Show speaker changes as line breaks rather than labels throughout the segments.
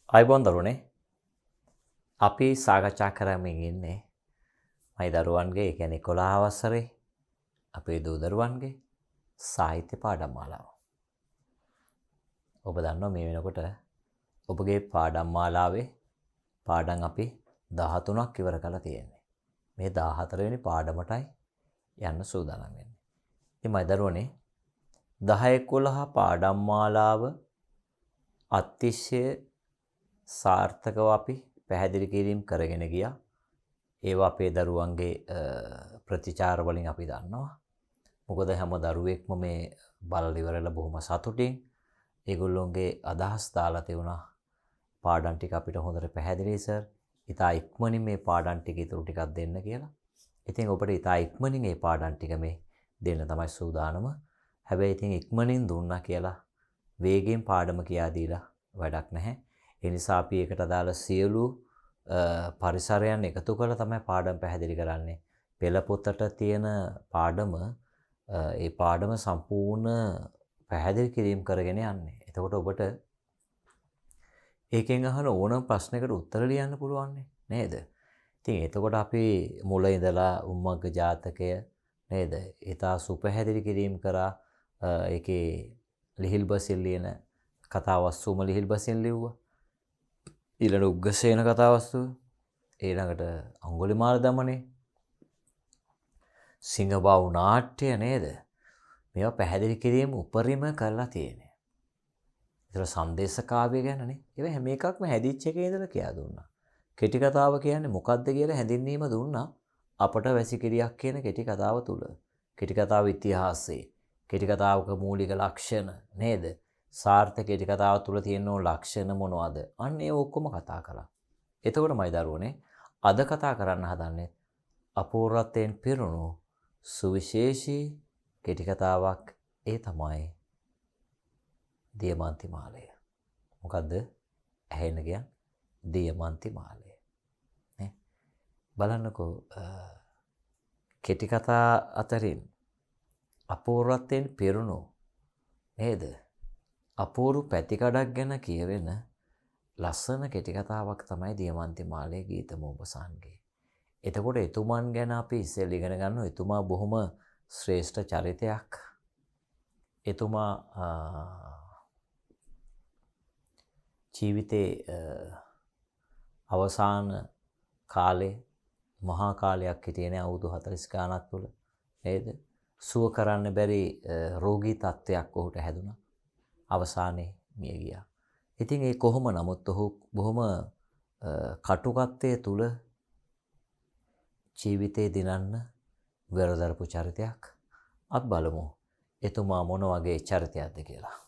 අයිබෝන් දරුවනේ අපි සාකච්ඡා කරමින් ඉන්නේ මයි දරුවන්ගේ ඒ කියන්නේ 11 වසරේ අපේ දූ දරුවන්ගේ සාහිත්‍ය පාඩම් මාලාව. ඔබ දන්නවා මේ වෙනකොට ඔබගේ පාඩම් මාලාවේ පාඩම් අපි 13ක් ඉවර කරලා තියෙන්නේ. මේ 14 වෙනි පාඩමටයි යන්න සූදානම් වෙන්නේ. ඉතින් මයි දරුවනේ 10 11 පාඩම් මාලාව අතිශය සාර්ථකව අපි පැහැදිලි කිරීම කරගෙන ගියා. ඒවා අපේ දරුවන්ගේ ප්‍රතිචාර වලින් අපි දන්නවා. මොකද හැම දරුවෙක්ම මේ බලලා ඉවරලා බොහොම සතුටින් ඒගොල්ලොන්ගේ අදහස් දාලා තියුණා. පාඩම් ටික අපිට හොඳට පැහැදිලි සර්. ඉතා ඉක්මනින් මේ පාඩම් ටික ඉතුරු ටිකක් දෙන්න කියලා. ඉතින් ඔබට ඉතා ඉක්මනින් මේ පාඩම් ටික මේ දෙන්න තමයි සූදානම. හැබැයි ඉතින් ඉක්මනින් දුන්නා කියලා වේගෙන් පාඩම කියා දීලා වැඩක් නැහැ. ඒ නිසා අපි ඒකට අදාළ සියලු පරිසරයන් එකතු කරලා තමයි පාඩම් පැහැදිලි කරන්නේ. පෙළ පොතට තියෙන පාඩම ඒ පාඩම සම්පූර්ණ පැහැදිලි කිරීම කරගෙන යන්නේ. එතකොට ඔබට ඒකෙන් අහන ඕනම ප්‍රශ්නයකට උත්තර ලියන්න පුළුවන් නේද? ඉතින් එතකොට අපි මුල ඉඳලා උම්මග්ග ජාතකය නේද? ඊටා සුපැහැදිලි කිරීම කරා ඒකේ ලිහිල් බසින් ලියන කතාවස්තුම ලිහිල් බසින් ලිව්වා. ඊළඟ උග්ගසේන කතාවස්තුව, ඊළඟට අඟුලිමාල දමනේ, සිංහබාහු නාට්‍ය නේද? මේවා පැහැදිලි කිරීම උපරිම කරලා තියෙනවා. ඒතර සංදේශ කාව්‍ය ගැනනේ. ඒවා හැම එකක්ම හැදිච්ච එකේ ඉඳලා කියලා දුන්නා. කෙටි කතාව කියන්නේ මොකක්ද කියලා හැඳින්වීම දුන්නා. අපට වැසිකිළියක් කියන කෙටි කතාව තුල. කෙටි කතාව ඉතිහාසයේ, කෙටි කතාවක මූලික ලක්ෂණ නේද? සාර්ථක කෙටි කතාව තුල තියෙන ලක්ෂණ මොනවද? අන්න ඒ ඔක්කොම කතා කළා. එතකොට මයි දරුවනේ අද කතා කරන්න හදන්නේ අපූර්වත්වයෙන් පිරුණු සුවිශේෂී කෙටි කතාවක්. ඒ තමයි දියමන්ති මාලය. මොකද්ද? ඇහෙන්න ගියන් දියමන්ති මාලය. නේ? බලන්නකෝ කෙටි කතා අතරින් අපූර්වත්වයෙන් පිරුණු නේද? අපූරු පැතිකඩක් ගැන කියවෙන ලස්සන කෙටි කතාවක් තමයි දියමන්ති මාලේ ගීත මෝපසාන්ගේ. එතකොට එතුමන් ගැන අපි ඉස්සෙල්ලා ඉගෙන ගන්නවා. එතුමා බොහොම ශ්‍රේෂ්ඨ චරිතයක්. එතුමා ජීවිතේ අවසාන කාලේ මහා කාලයක් හිටියේ නේ, අවුරුදු 40 ගානක් තුල නේද? සුව කරන්න බැරි රෝගී තත්ත්වයක් ඔහුට හැදුනා. අවසානයේ මිය ගියා. ඉතින් ඒ කොහොම නමුත් ඔහු බොහොම කටුකත්වයේ තුල ජීවිතේ දිනන්න වෙරදරපු චරිතයක්. අපි බලමු එතුමා මොන වගේ චරිතයක්ද කියලා.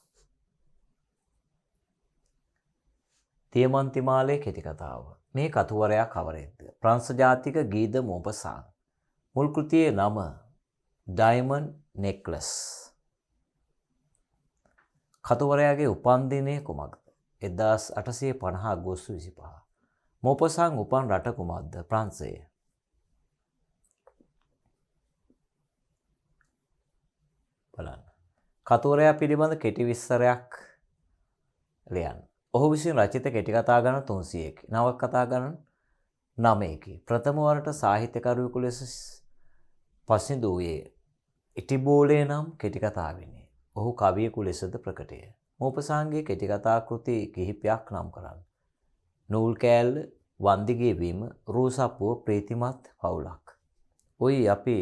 දියමන්ති මාලේ කෙටි කතාව. මේ කතුවරයා කවරෙක්ද? ප්‍රංශ ජාතික ගීද මොපසාන්. මුල් කෘතියේ නම ඩයමන්ඩ් නෙක්ලස්. කතුවරයාගේ උපන්දිනය කුමක්ද? 1850 අගෝස්තු 25. මොපසාන් උපන් රට කුමක්ද? ප්‍රංශය. බලන්න. කතුවරයා පිළිබඳ කෙටි විස්තරයක් ලියන්න. ඔහු විසින් රචිත කෙටි කතා ගණන 300කි. නවකතා ගණන 9කි. ප්‍රථම වරට සාහිත්‍යකරුවෙකු ලෙස පසිඳු වූයේ ඉටිබෝලේ නම් කෙටි කතාවෙනි. ඔහු කවියෙකු ලෙසද ප්‍රකටය. මෝපසාන්ගේ කෙටි කතා කෘති කිහිපයක් නම් කරන්න. නූල් කෑල්ල, වන්දිගේ වීම, රූසප්පුව, ප්‍රීතිමත් පවුලක්. ඔයි අපි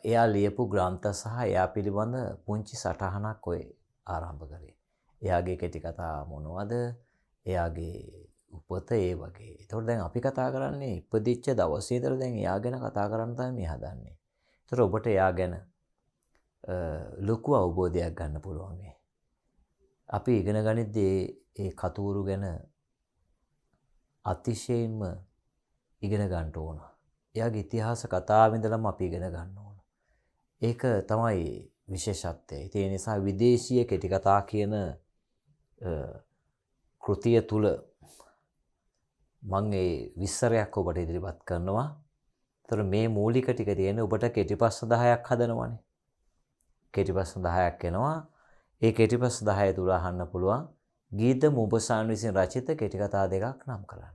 එයා ලියපු ග්‍රන්ථ සහ එයා පිළිබඳ පුංචි සටහනක් ඔය ආරම්භ කරේ. එයාගේ කෙටි කතා මොනවද? එයාගේ උපත ඒ වගේ. ඒතකොට දැන් අපි කතා කරන්නේ ඉපදිච්ච දවසේ ඉඳලා දැන් එයා ගැන කතා කරන්න තමයි මේ හදන්නේ. ඒතකොට ඔබට එයා ගැන ලොකු අවබෝධයක් ගන්න පුළුවන් මේ. අපි ඉගෙන ගනිද්දී ඒ කතුවරු ගැන අතිශයින්ම ඉගෙන ගන්න ඕන. එයාගේ ඉතිහාස කතාව ඉඳලම අපි ඉගෙන ගන්න ඕන. ඒක තමයි විශේෂත්වය. ඒ නිසා විදේශීය කෙටි කතා කියන කෘතිය තුල මම ඒ විස්තරයක් ඔබට ඉදිරිපත් කරනවා. ඒතර මේ මූලික ටික තියෙන්නේ ඔබට කෙටි ප්‍රශ්න 10ක් හදනවනේ. කෙටි ප්‍රශ්න 10ක් එනවා. ඒ කෙටි ප්‍රශ්න 10 තුල අහන්න පුළුවන් ගීත මුපසාන් විසින් රචිත කෙටි කතා දෙකක් නම් කරන්න.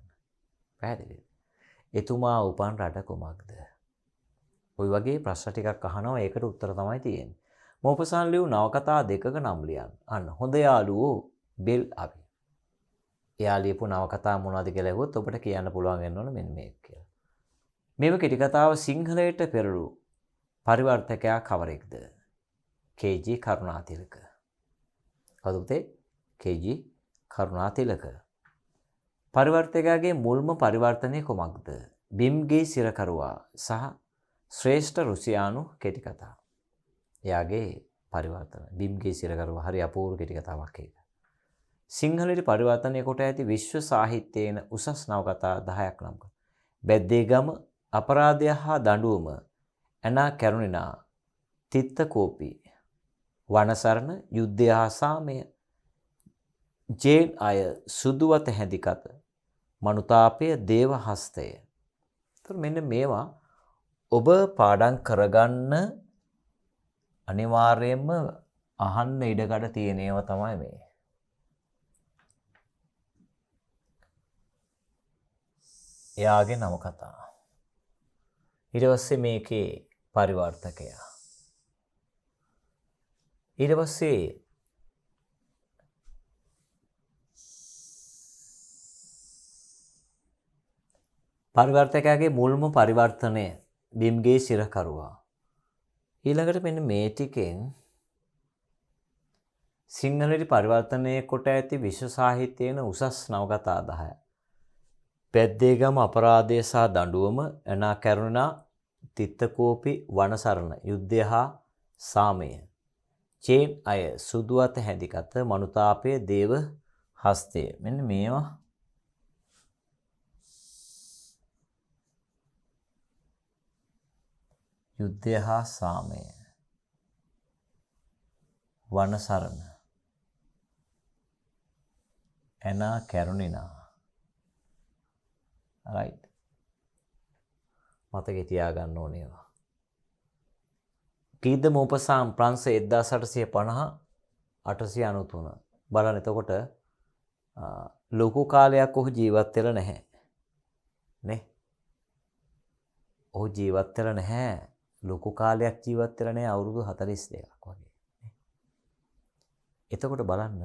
පැහැදිලිද? එතුමා උපන් රට කුමක්ද? ওই වගේ ප්‍රශ්න ටිකක් අහනවා. ඒකට උත්තර තමයි තියෙන්නේ. මුපසාන් ලියු නවකතා දෙකක නම් ලියන්න. අන්න හොඳ යාළුවෝ බෙල් අපි. එයා ලියපු නවකතා මොනවද කියලා ඇහුවොත් ඔබට කියන්න පුළුවන් වෙන්න ඕන මෙන්න මේක කියලා. මේව කෙටි කතාව සිංහලයට පෙරළු පරිවර්තකයා කවරෙක්ද? කේ.ජී. කරුණාතිලක. කවුද පුතේ? කේ.ජී. කරුණාතිලක. පරිවර්තකයාගේ මුල්ම පරිවර්තනය කොමක්ද? බිම්ගේ සිරකරුවා සහ ශ්‍රේෂ්ඨ රුසියානු කෙටි කතා. එයාගේ පරිවර්තන බිම්ගේ සිරකරුවා හරි අපූර්ව කෙටි කතාවක් ඒක. සිංහලට පරිවර්තනය කොට ඇති විශ්ව සාහිත්‍යයෙන් උසස් නවකතා 10ක් නම් කරන්න. බැද්දේගම, අපරාධය හා දඬුවම, ඇනා කැරුණිනා, තිත්තකෝපි, වනසරණ, යුද්ධය හා සාමය, ජේන් අය, සුදුවත හැඳිකත, මනුතාපය, දේව හස්තය. එතකොට මෙන්න මේවා ඔබ පාඩම් කරගන්න අනිවාර්යයෙන්ම අහන්න ඉඩකඩ තියෙන ඒවා තමයි මේ. එයාගේ නවකතා. ඊට පස්සේ මේකේ පරිවර්තකයා. ඊට පස්සේ පරිවර්තකයාගේ මුල්ම පරිවර්තනය බිම්ගේ සිරකරුවා. ඊළඟට මෙන්න මේ ටිකෙන් සිංහලට පරිවර්තනය කොට ඇති විශ්ව සාහිත්‍යයෙන් උසස් නවකතා 10. පැද්දේගම, අපරාධය සහ දඬුවම, ඇනා කැරුණා, තිත්තකෝපි, වනසරණ, යුද්ධය හා සාමය, චේන් අය, සුදුවත හැඳිකත, මනුතාපය, දේව හස්තය. මෙන්න මේවා යුද්ධය හා සාමය, වනසරණ, ඇනා කැරුණිනා. right. මතකේ තියාගන්න ඕනේ ඒවා. ගීත මුපසාන් ප්‍රංශ 1850 893. බලන්න එතකොට ලොකු කාලයක් ඔහු ජීවත් වෙලා නැහැ. නේ? ඔහු ජීවත් වෙලා නැහැ. ලොකු කාලයක් ජීවත් වෙලා නැහැ, අවුරුදු 42ක් වගේ. එතකොට බලන්න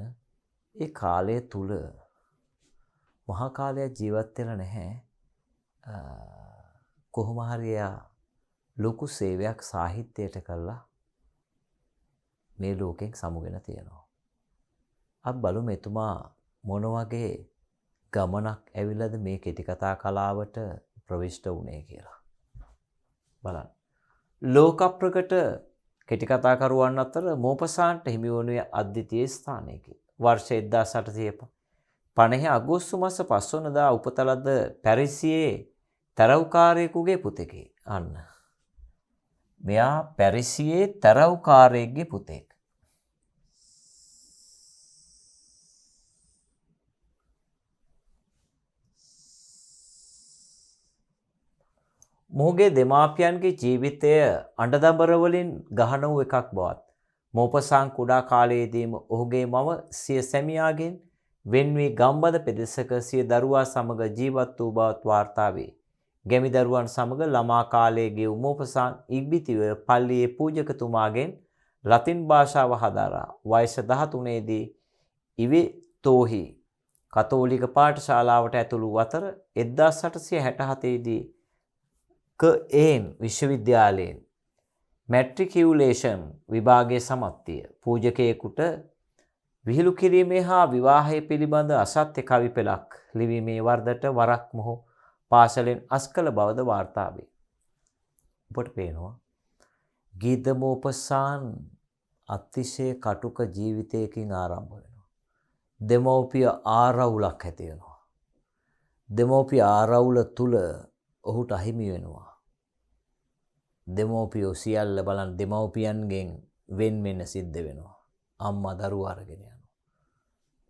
ඒ කාලය තුල මහා කාලයක් ජීවත් වෙලා නැහැ. කොහොම හරි එයා ලොකු සේවයක් සාහිත්‍යයට කළා මේ ලෝකෙන් සමුගෙන තියෙනවා. අපි බලමු එතුමා මොන වගේ ගමනක් ඇවිල්ලාද මේ කෙටි කතා කලාවට ප්‍රවිෂ්ඨ වුණේ කියලා. බලන්න. ලෝක ප්‍රකට කෙටි කතා කරුවන් අතර මෝපසාන්ට හිමි වුණේ අද්විතීය ස්ථානයකි. වර්ෂ 1850 අගෝස්තු මාස 5 වෙනිදා උපත ලද පැරිසියේ තරවුකාරයෙකුගේ පුතෙකි. අන්න. මෙයා පැරිසියේ තරවුකාරයෙක්ගේ පුතෙක්. මොහුගේ දෙමාපියන්ගේ ජීවිතය අඬදබර වලින් ගහන වූ එකක් බවත් මෝපසාන් කුඩා කාලයේදීම ඔහුගේ මව සිය සැමියාගෙන් වෙන් වී ගම්බද පෙදෙසක සිය දරුවා සමග ජීවත් වූ බවත් වාර්තා වේ. ගැමි දරුවන් සමග ළමා කාලයේ ගෙවූ මෝපසාන් ඉක්බිතිව පල්ලියේ පූජකතුමාගෙන් ලතින් භාෂාව හදාරා වයස 13 දී ඉවිතෝහි කතෝලික පාඨශාලාවට ඇතුළු අතර 1867 දී කේන් විශ්වවිද්‍යාලයෙන් මැට්‍රිකියුලේෂන් විභාගයේ සමත්විය. පූජකයෙකුට විහිළු කිරීමේ හා විවාහය පිළිබඳ අසත්‍ය කවි පෙළක් ලිවීමේ වරදට වරක් මොහු පාසලෙන් අස්කල බවද වාර්තා වේ. ඔබට පේනවා ගීත මෝපසාන් අතිශය කටුක ජීවිතයකින් ආරම්භ වෙනවා. දෙමව්පිය ආරවුලක් ඇති වෙනවා. දෙමව්පිය ආරවුල තුල ඔහුට අහිමි වෙනවා. දෙමව්පියෝ සියල්ල බලන් දෙමව්පියන්ගෙන් වෙන් වෙන්න සිද්ධ වෙනවා. අම්මා දරුවා අරගෙන යනවා.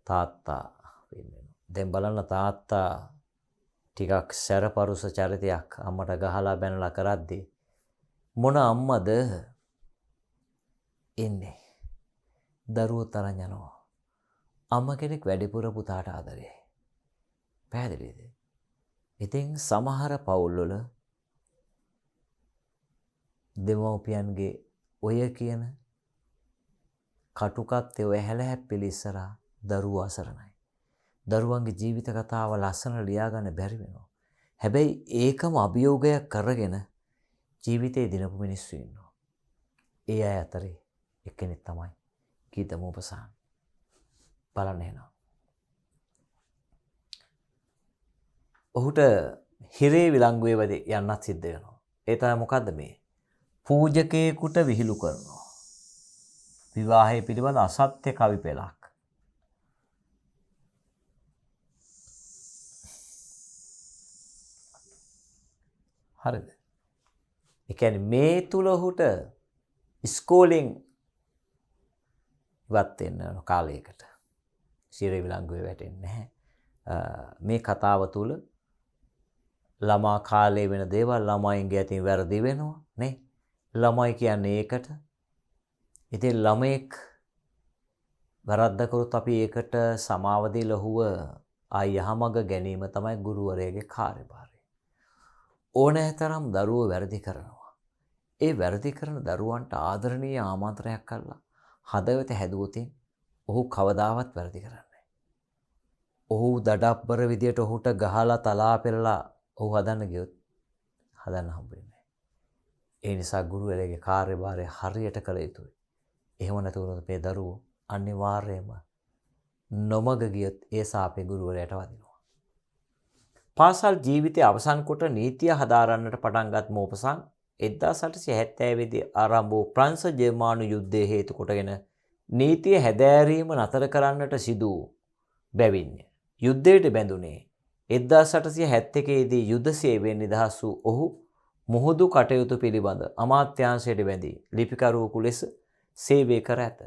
තාත්තා වෙන් වෙනවා. දැන් බලන්න තාත්තා ටිකක් සැරපරුස චරිතයක් අම්මට ගහලා බැනලා කරද්දී මොන අම්මද ඉන්නේ? දරුවෝ තරන් යනවා. අම්මා කෙනෙක් වැඩිපුර පුතාට ආදරෙයි. පැහැදිලිද? ඉතින් සමහර පවුල්වල දෙමව්පියන්ගේ ඔය කියන කටුකත්තේ ඔය හැලහැප්පිලි ඉස්සරහා දරුවෝ අසරණයි. දරුවන්ගේ ජීවිත කතාව ලස්සන ලියාගන්න බැරි වෙනවා. හැබැයි ඒකම අභියෝගයක් කරගෙන ජීවිතේ දිනපු මිනිස්සු ඉන්නවා. ඒ අය අතරේ එක්කෙනෙක් තමයි ගීතමෝපසාන. බලන්න එනවා. ඔහුට හිරේ විලංගුවේ වැඩි යන්නත් සිද්ධ වෙනවා. ඒ තමයි මොකද්ද මේ? පූජකයෙකුට විහිළු කරනවා. විවාහය පිළිබඳ අසත්‍ය කවි පෙළක්. හරිද? ඒ කියන්නේ මේ තුල ඔහුට ඉස්කෝලෙන් ඉවත් වෙන කාලයකට සිරේ විලංගුවේ වැටෙන්නේ නැහැ. මේ කතාව තුල ළමා කාලේ වෙන දේවල් ළමයින්ගේ අතින් වැරදි වෙනවා නේ. ළමයි කියන්නේ ඒකට. ඉතින් ළමෙක් වැරද්ද කරොත් අපි ඒකට සමාව දීලා ඔහුව ආයහමග ගැනීම තමයි ගුරුවරයාගේ කාර්යභාරය. ඕනෑතරම් දරුවෝ වැරදි කරනවා. ඒ වැරදි කරන දරුවන්ට ආදරණීය ආමන්ත්‍රණයක් කළා හදවත හැදුවොත් ඔහු කවදාවත් වැරදි කරන්නේ නැහැ. ඔහු දඩබ්බර විදියට ඔහුට ගහලා තලා පෙරලා ඔහු හදන්න ගියොත් හදන්න හම්බෙන්නේ නැහැ. ඒ නිසා ගුරුවරයාගේ කාර්යභාරය හරියට කළ යුතුයි. එහෙම නැතුනොත් මේ දරුවෝ අනිවාර්යයෙන්ම නොමග ගියොත් ඒ සාපේ ගුරුවරයාට වදිනවා. පාසල් ජීවිතය අවසන් කොට නීතිය හදාරන්නට පටන්ගත් මෝපසන් 1870 දී ආරම්භ වූ ප්‍රංශ ජර්මානු යුද්ධය හේතු කොටගෙන නීතිය හැදෑරීම නතර කරන්නට සිදු වූ බැවින්ය. යුද්ධයට බැඳුනේ 1871 දී යුද සේවයෙන් නිදහස් වූ ඔහු මුහුදු කටයුතු පිළිබඳ අමාත්‍යාංශයට බැඳී ලිපිකරුවෙකු ලෙස සේවය කර ඇත.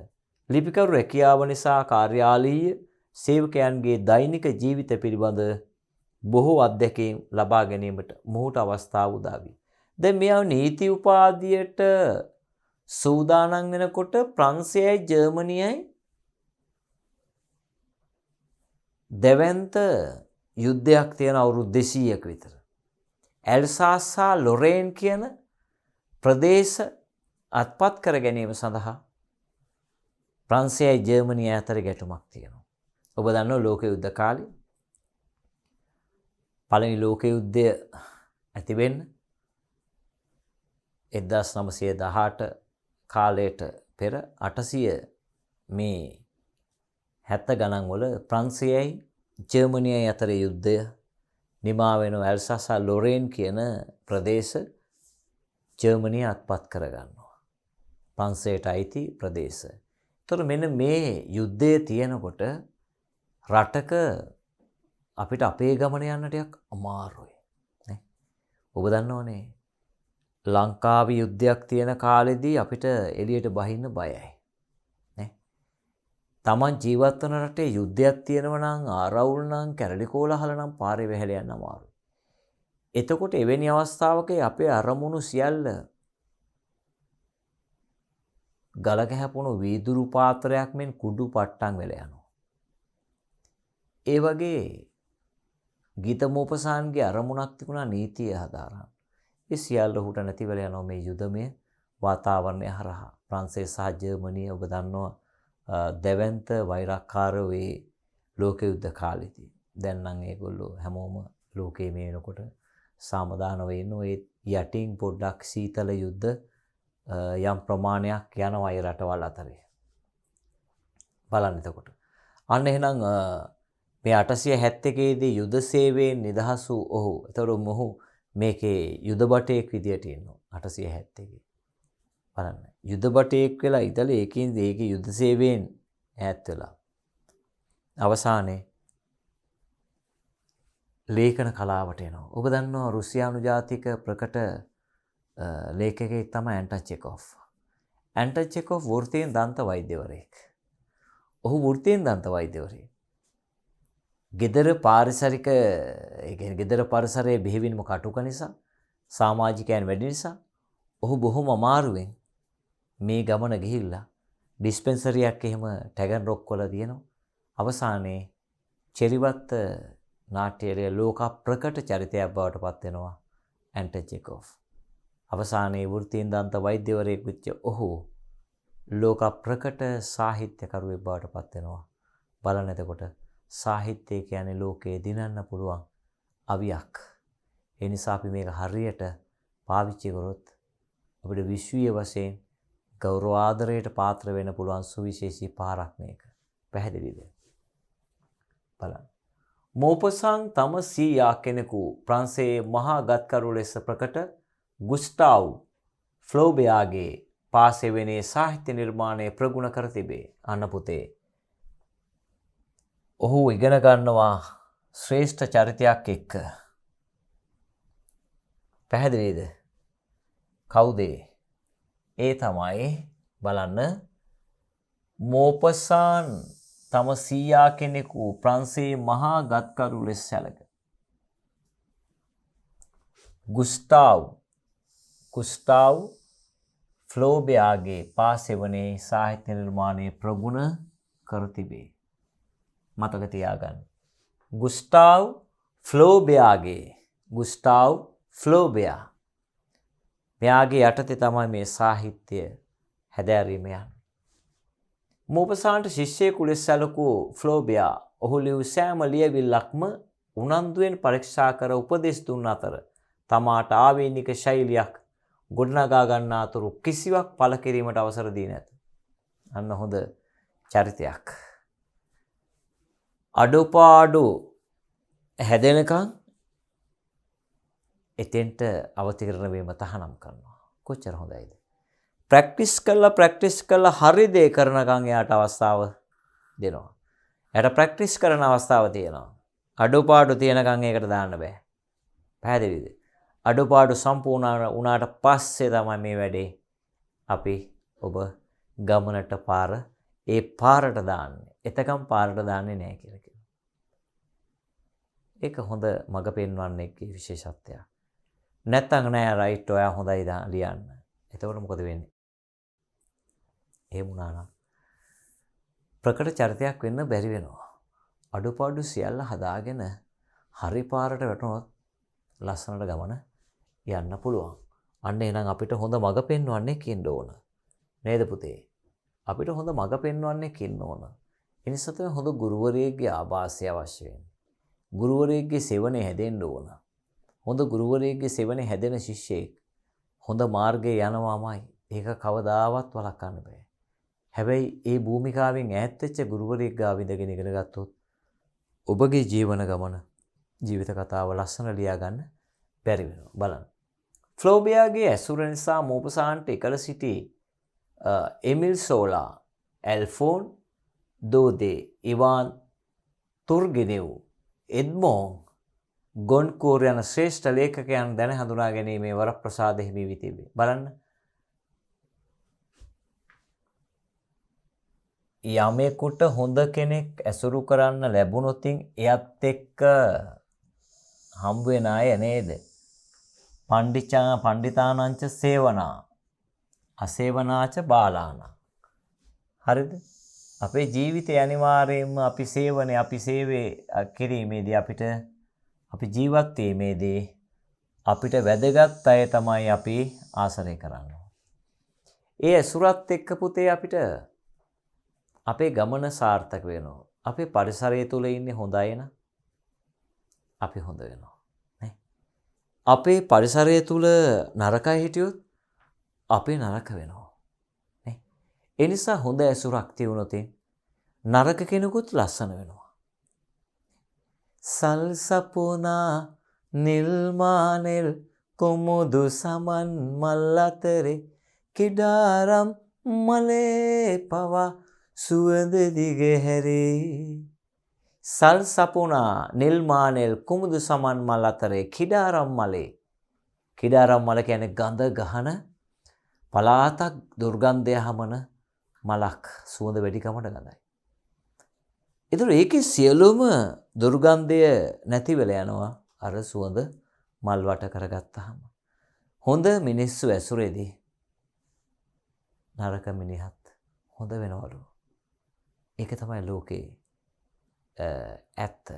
ලිපිකරු රැකියාව නිසා කාර්යාලීය සේවකයන්ගේ දෛනික ජීවිත පිළිබඳ බොහෝ අත්දැකීම් ලබා ගැනීමට මොහුට අවස්ථාව උදා වී. දැන් මෙයා නීති උපාධියට සූදානම් වෙනකොට ප්‍රංශයයි ජර්මනියයි දෙවන්ත යුද්ධයක් තියෙන අවුරුදු 200ක විතර. එල්සාස් සහ ලොරේන් කියන ප්‍රදේශ අත්පත් කර ගැනීම සඳහා ප්‍රංශයයි ජර්මනියයි අතර ගැටුමක් තියෙනවා. ඔබ දන්නවා ලෝක යුද්ධ කාලේ පළවෙනි ලෝක යුද්ධය ඇති වෙන්න 1918 කාලයට පෙර 800 මේ 70 ගණන් වල ප්‍රංශයයි ජර්මනියයි අතර යුද්ධය නිමා වෙන එල්සාස් ලොරේන් කියන ප්‍රදේශ ජර්මනිය අත්පත් කරගන්නවා. ප්‍රංශයට අයිති ප්‍රදේශ. ඒතර මෙන්න මේ යුද්ධය තියෙනකොට රටක අපිට අපේ ගමන යන්න ටිකක් අමාරුයි නේ. ඔබ දන්නවනේ ලංකාවේ යුද්ධයක් තියෙන කාලෙදී අපිට එළියට බහින්න බයයි නේ. Taman ජීවත් වන රටේ යුද්ධයක් තියෙනවා නම් ආරවුල් නම් කැරලි කෝලහල නම් පාරේ වැහැලා යන්න අමාරුයි. එතකොට එවැනි අවස්ථාවක අපේ අරමුණු සියල්ල ගලක හැපුණු වීදුරු පාත්‍රයක් මෙන් කුඩු පට්ටම් වෙලා යනවා. ඒ වගේ ගීතමෝපසාන්ගේ අරමුණක් තිබුණා නීතිය හදාරන්න. ඒ සියල්ල උහුට නැති වෙලා යනවා මේ යුදමය වාතාවරණය හරහා. ප්‍රංශය සහ ජර්මනිය ඔබ දන්නවා දෙවන්ත වෛරක්කාරයෝ ඒ ලෝක යුද්ධ කාලෙදී. දැන් නම් ඒගොල්ලෝ හැමෝම ලෝකයේ මේ වෙනකොට සමාදානව ඉන්නෝ ඒ යටින් පොඩ්ඩක් සීතල යුද්ධ යම් ප්‍රමාණයක් යනවා ඒ රටවල් අතරේ. බලන්න එතකොට. අන්න එහෙනම් මේ 871 දී යුද සේවයෙන් නිදහස් වූ ඔහු. ඒතර මොහු මේකේ යුද බටේක් විදියට ඉන්නවා 871. බලන්න. යුද බටේක් වෙලා ඉතල ඒකේ යුද සේවයෙන් ඈත් වෙලා. අවසානයේ ලේඛන කලාවට එනවා. ඔබ දන්නවා රුසියානු ජාතික ප්‍රකට ලේඛකයෙක් තමයි ඇන්ටන් චෙකෝව්. ඇන්ටන් චෙකෝව් වෘත්තීය දන්ත වෛද්‍යවරයෙක්. ඔහු වෘත්තීය දන්ත වෛද්‍යවරයෙක්. ගෙදර පාරිසරික ඒ කියන්නේ ගෙදර පරිසරයේ බෙහෙවින්ම කටුක නිසා සමාජිකයන් වැඩි නිසා ඔහු බොහොම අමාරුවෙන් මේ ගමන ගිහිල්ලා ඩිස්පෙන්සරියක් එහෙම ටැගන් රොක් වල තියෙනවා. අවසානයේ චෙරිවත්ත නාට්‍යයේ ලෝක ප්‍රකට චරිතයක් බවට පත් වෙනවා ඇන්ටන් චෙකෝව්. අවසානයේ වෘත්තීන් දන්ත වෛද්‍යවරයෙක් වෙච්ච ඔහු ලෝක ප්‍රකට සාහිත්‍යකරුවෙක් බවට පත් වෙනවා. බලන්න එතකොට සාහිත්‍යය කියන්නේ ලෝකයේ දිනන්න පුළුවන් අවියක්. ඒ නිසා අපි මේක හරියට පාවිච්චි කරොත් අපිට විශ්වීය වශයෙන් ගෞරව ආදරයට පාත්‍ර වෙන්න පුළුවන් සුවිශේෂී පාරක් මේක. පැහැදිලිද? බලන්න. මෝපසං තම සීයා කෙනෙකු ප්‍රංසයේ මහා ගත්කරු ලෙස ප්‍රකට ගුස්ටාව් ෆ්ලෝබෙයාගේ පාසෙවෙනේ සාහිත්‍ය නිර්මාණය ප්‍රගුණ කර තිබේ. අන්න පුතේ. ඔහු ඉගෙන ගන්නවා ශ්‍රේෂ්ඨ චරිතයක් එක්ක. පැහැදිලිද? කවුද? ඒ තමයි බලන්න මෝපසාන් තම සීයා කෙනෙකු ප්‍රංසයේ මහා ගත්කරු ලෙස සැලක. ගුස්ටාව් ෆ්ලෝබෙයාගේ පාසෙවනේ සාහිත්‍ය නිර්මාණය ප්‍රගුණ කර තිබේ. මතක තියාගන්න. ගුස්ටාව් ෆ්ලෝබෙයා මෙයාගේ යටතේ තමයි මේ සාහිත්‍ය හැදෑරීම යන්නේ. මෝපසාන්ට ශිෂ්‍යයෙකු ලෙස සැලකූ ෆ්ලෝබෙයා ඔහු ලියූ සෑම ලියවිල්ලක්ම උනන්දුවෙන් පරීක්ෂා කර උපදෙස් දුන් අතර තමාට ආවේනික ශෛලියක් ගොඩනගා ගන්නා අතුරු කිසිවක් පළ කිරීමට අවසර දී නැත. අන්න හොඳ චරිතයක්. අඩුපාඩු හැදෙනකන් එතෙන්ට අවතිරණ වීම තහනම් කරනවා. කොච්චර හොඳයිද? ප්‍රැක්ටිස් කළා හරි දේ කරනකන් එයාට අවස්ථාව දෙනවා. එයාට ප්‍රැක්ටිස් කරන අවස්ථාව තියෙනවා. අඩුපාඩු තියෙනකන් ඒකට දාන්න බෑ. පැහැදිලිද? අඩුපාඩු සම්පූර්ණ වුණාට පස්සේ තමයි මේ වැඩේ අපි ඔබ ගමනට ඒ පාරට දාන්නේ. එතකම් පාරට දාන්නේ නැහැ කියලා කියනවා. ඒක හොඳ මඟ පෙන්වන්නේ විශේෂත්වයක්. නැත්තම් නෑ රයිට් ඔයා හොඳයි ලියන්න. එතකොට මොකද වෙන්නේ? එහෙම වුණා නම් ප්‍රකට චරිතයක් වෙන්න බැරි වෙනවා. අඩුපාඩු සියල්ල හදාගෙන හරි පාරට වැටුණොත් ලස්සනට ගමන යන්න පුළුවන්. අන්න එහෙනම් අපිට හොඳ මඟ පෙන්වන්නේ කින්න ඕන. නේද පුතේ? අපිට හොඳ මඟ පෙන්වන්නේ කින්න ඕන. ඒ නිසා තමයි හොඳ ගුරුවරයෙක්ගේ ආభాසය අවශ්‍ය වෙන්නේ. ගුරුවරයෙක්ගේ සෙවණේ හැදෙන්න ඕන. හොඳ ගුරුවරයෙක්ගේ සෙවණේ හැදෙන ශිෂ්‍යයෙක් හොඳ මාර්ගයේ යනවාමයි. ඒක කවදාවත් වළක්වන්න බෑ. හැබැයි ඒ භූමිකාවෙන් ඈත් වෙච්ච ගුරුවරයෙක් ගාව ඉඳගෙන ඉගෙන ගත්තොත් ඔබගේ ජීවන ගමන ජීවිත කතාව ලස්සන ලියා ගන්න බැරි වෙනවා. බලන්න. ෆ්ලෝබෙයාගේ ඇසුර නිසා මෝපසාන්ට එකල සිටි එමිල් සෝලා, ඇල්ෆෝන් දෝදේ, ඉවාන් තුර්ගෙනෙව්, එඩ්මෝන් ගොන්කෝර් යන ශ්‍රේෂ්ඨ ලේඛකයන් දැන හඳුනා ගැනීමේ වරප්‍රසාද හිමි වී තිබේ. බලන්න. යමෙකුට හොඳ කෙනෙක් ඇසුරු කරන්න ලැබුණොත් එයත් එක්ක හම්බ වෙන අය නේද? පණ්ඩිතානංච සේවනා අසේවනාච බාලානා. හරිද? අපේ ජීවිතය අනිවාර්යයෙන්ම අපි සේවනයේ අපි සේවයේ කිරීමේදී අපි ජීවත් වීමේදී අපිට වැදගත් අය තමයි අපි ආශ්‍රය කරන්නේ. ඒ ඇසුරත් එක්ක පුතේ අපිට අපේ ගමන සාර්ථක වෙනවා. අපේ පරිසරය තුල ඉන්නේ හොඳ අය නම් අපි හොඳ වෙනවා. නේ? අපේ පරිසරය තුල නරකයි හිටියොත් අපි නරක වෙනවා. නේ? ඒ නිසා හොඳ ඇසුරක් තියුණොත් නරක කෙනෙකුත් ලස්සන වෙනවා. සල්සපුනා නිල්මානෙල් කුමුදු සමන් මල් අතරේ කිඩාරම් මලේ පවා සුවඳ දිග හැරේ. සල්සපුනා නිල්මානෙල් කුමුදු සමන් මල් අතරේ කිඩාරම් මලේ. කිඩාරම් මල කියන්නේ ගඳ ගහන පලාතක් දුර්ගන්ධය හමන මලක්. සුවඳ වැඩිකමට ගඳයි. ඒතර ඒකේ සියලුම දුර්ගන්ධය නැති වෙලා යනවා අර සුවඳ මල් වට කරගත්තාම. හොඳ මිනිස්සු ඇසුරේදී නරක මිනිහත් හොඳ වෙනවලු. ඒක තමයි ලෝකේ ඇත්ත.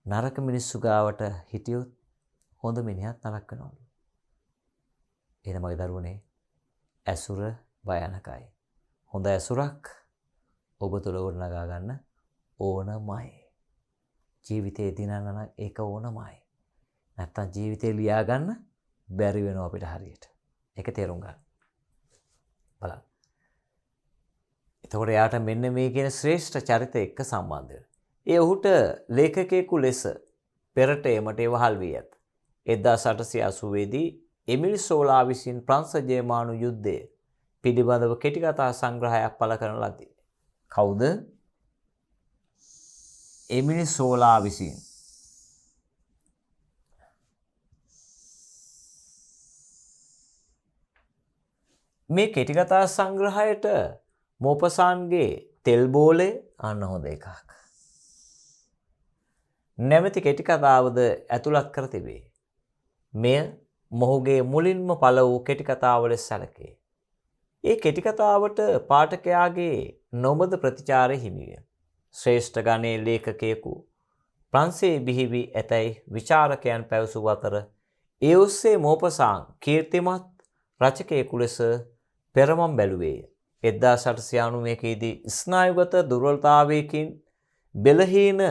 නරක මිනිස්සු ගාවට හිටියොත් හොඳ මිනිහත් නරක වෙනවලු. එහෙනම් මගේ දරුවනේ ඇසුර භයානකයි. හොඳ ඇසුරක් ඔබ තුළ ගොඩනගා ගන්න ඕනමයි. ජීවිතේ දිනන්න නම් ඒක ඕනමයි. නැත්තම් ජීවිතේ ලියා ගන්න බැරි වෙනවා අපිට හරියට. ඒක තේරුම් ගන්න. බලන්න. එතකොට එයාට මෙන්න මේ කියන ශ්‍රේෂ්ඨ චරිත එක්ක සම්බන්ධ වෙනවා. ඒ ඔහුට ලේඛකයෙකු ලෙස පෙරට එමට වහල් වී ඇත. 1880 දී එමිල් සෝලා විසින් ප්‍රංශ ජර්මානු යුද්ධය පිළිබඳව කෙටි කතා සංග්‍රහයක් පළ කරන ලදී. කවුද? එමිල් සෝලා විසින්. මේ කෙටි කතා සංග්‍රහයට මොපසාන්ගේ තෙල් බෝලේ අන්න හොඳ එකක්. නැමැති කෙටි කතාවද ඇතුළත් කර තිබේ. මෙය මොහුගේ මුලින්ම පළ වූ කෙටි කතාව ලෙස සැලකේ. ඒ කෙටි කතාවට පාඨකයාගේ නොමද ප්‍රතිචාරය හිමි විය. ශ්‍රේෂ්ඨ ගණයේ ලේඛකයෙකු ප්‍රංශයේ බිහි වී ඇතැයි විචාරකයන් පැවසූ අතර ඒ ඔස්සේ මොපසාන් කීර්තිමත් රචකයෙකු ලෙස පෙරමම් බැලුවේය. 1891 දී ස්නායුගත දුර්වලතාවයකින් බෙලහීන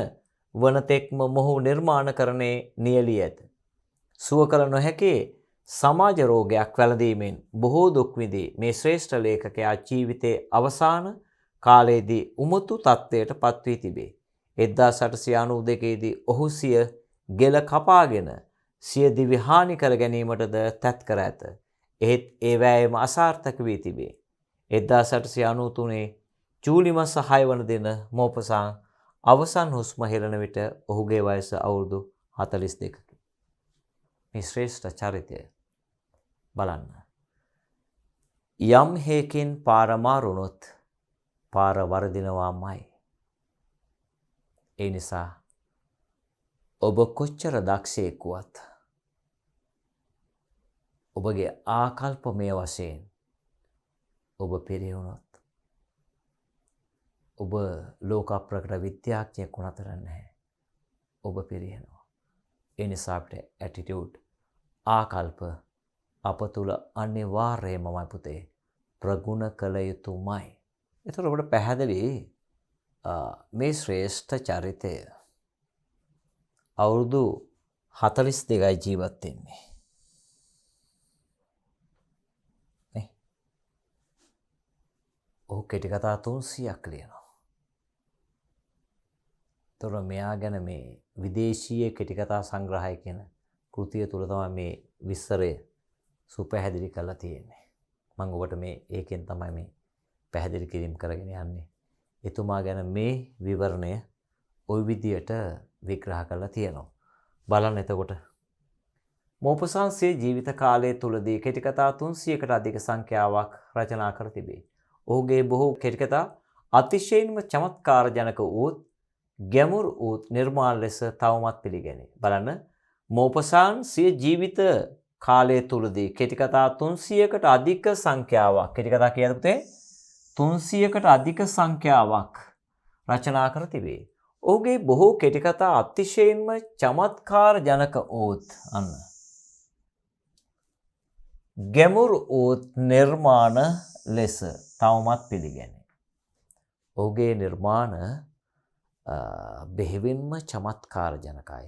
වන තෙක්ම මොහු නිර්මාණකරණයේ නියැලී ඇත. සුව කළ නොහැකි සමාජ රෝගයක් වැළඳීමෙන් බොහෝ දුක් විඳී මේ ශ්‍රේෂ්ඨ ලේඛකයා ජීවිතයේ අවසාන කාලයේදී උමතු තත්ත්වයට පත් වී තිබේ. 1892 දී ඔහු සිය ගෙල කපාගෙන සිය දිවි හානි කර ගැනීමටද තැත් කර ඇත. එහෙත් ඒ වෑයම අසාර්ථක වී තිබේ. 1893 ජූලි මාස 6 වන දින මොපසාන් අවසන් හුස්ම හෙළන විට ඔහුගේ වයස අවුරුදු 42කි. මේ ශ්‍රේෂ්ඨ චරිතය බලන්න. යම් හේකින් පාර මාරුණොත් පාර වරදිනවාමයි. ඒ නිසා ඔබ කොච්චර දක්ෂයෙක් වුවත් ඔබගේ ආකල්පමය වශයෙන් ඔබ පිරිහුණොත් ඔබ ලෝක ප්‍රකට විද්‍යාඥයෙක් වුණත් නැහැ. ඔබ පිරිහෙනවා. ඒ නිසා අපිට ඇටිටියුඩ් ආකල්ප අප තුළ අනිවාර්යයෙන්මයි පුතේ ප්‍රගුණ කළ යුතුමයි. ඒතර ඔබට පැහැදිලි මේ ශ්‍රේෂ්ඨ චරිතය අවුරුදු 42යි ජීවත් වෙන්නේ. නේ? ඔහු කෙටි කතා 300ක් ලියනවා. තොර මෙයා ගැන මේ විදේශීය කෙටි කතා සංග්‍රහය කියන කෘතිය තුල තමයි මේ විස්තරය සුපැහැදිලි කරලා තියෙන්නේ. මම ඔබට මේ ඒකෙන් තමයි මේ පැහැදිලි කිරීම කරගෙන යන්නේ. එතුමා ගැන මේ විවරණය ওই විදියට විග්‍රහ කරලා තියෙනවා. බලන්න එතකොට. මොපසාන් සිය ජීවිත කාලය තුලදී කෙටි කතා 300කට අධික සංඛ්‍යාවක් රචනා කර තිබේ. ඔහුගේ බොහෝ කෙටි කතා අතිශයින්ම චමත්කාරජනක වූත් ගැඹුරු වූත් නිර්මාණ ලෙස තවමත් පිළිගැනේ. බලන්න මොපසාන් සිය ජීවිත කාලය තුලදී කෙටි කතා 300කට අධික සංඛ්‍යාවක් කෙටි කතා කියද පුතේ 300කට අධික සංඛ්‍යාවක් රචනා කර තිබේ. ඔහුගේ බොහෝ කෙටි කතා අතිශයින්ම චමත්කාරජනක වූත් අන්න ගැඹුරු වූත් නිර්මාණ ලෙස තවමත් පිළිගැනේ. ඔහුගේ නිර්මාණ බෙහෙවින්ම චමත්කාරජනකයි.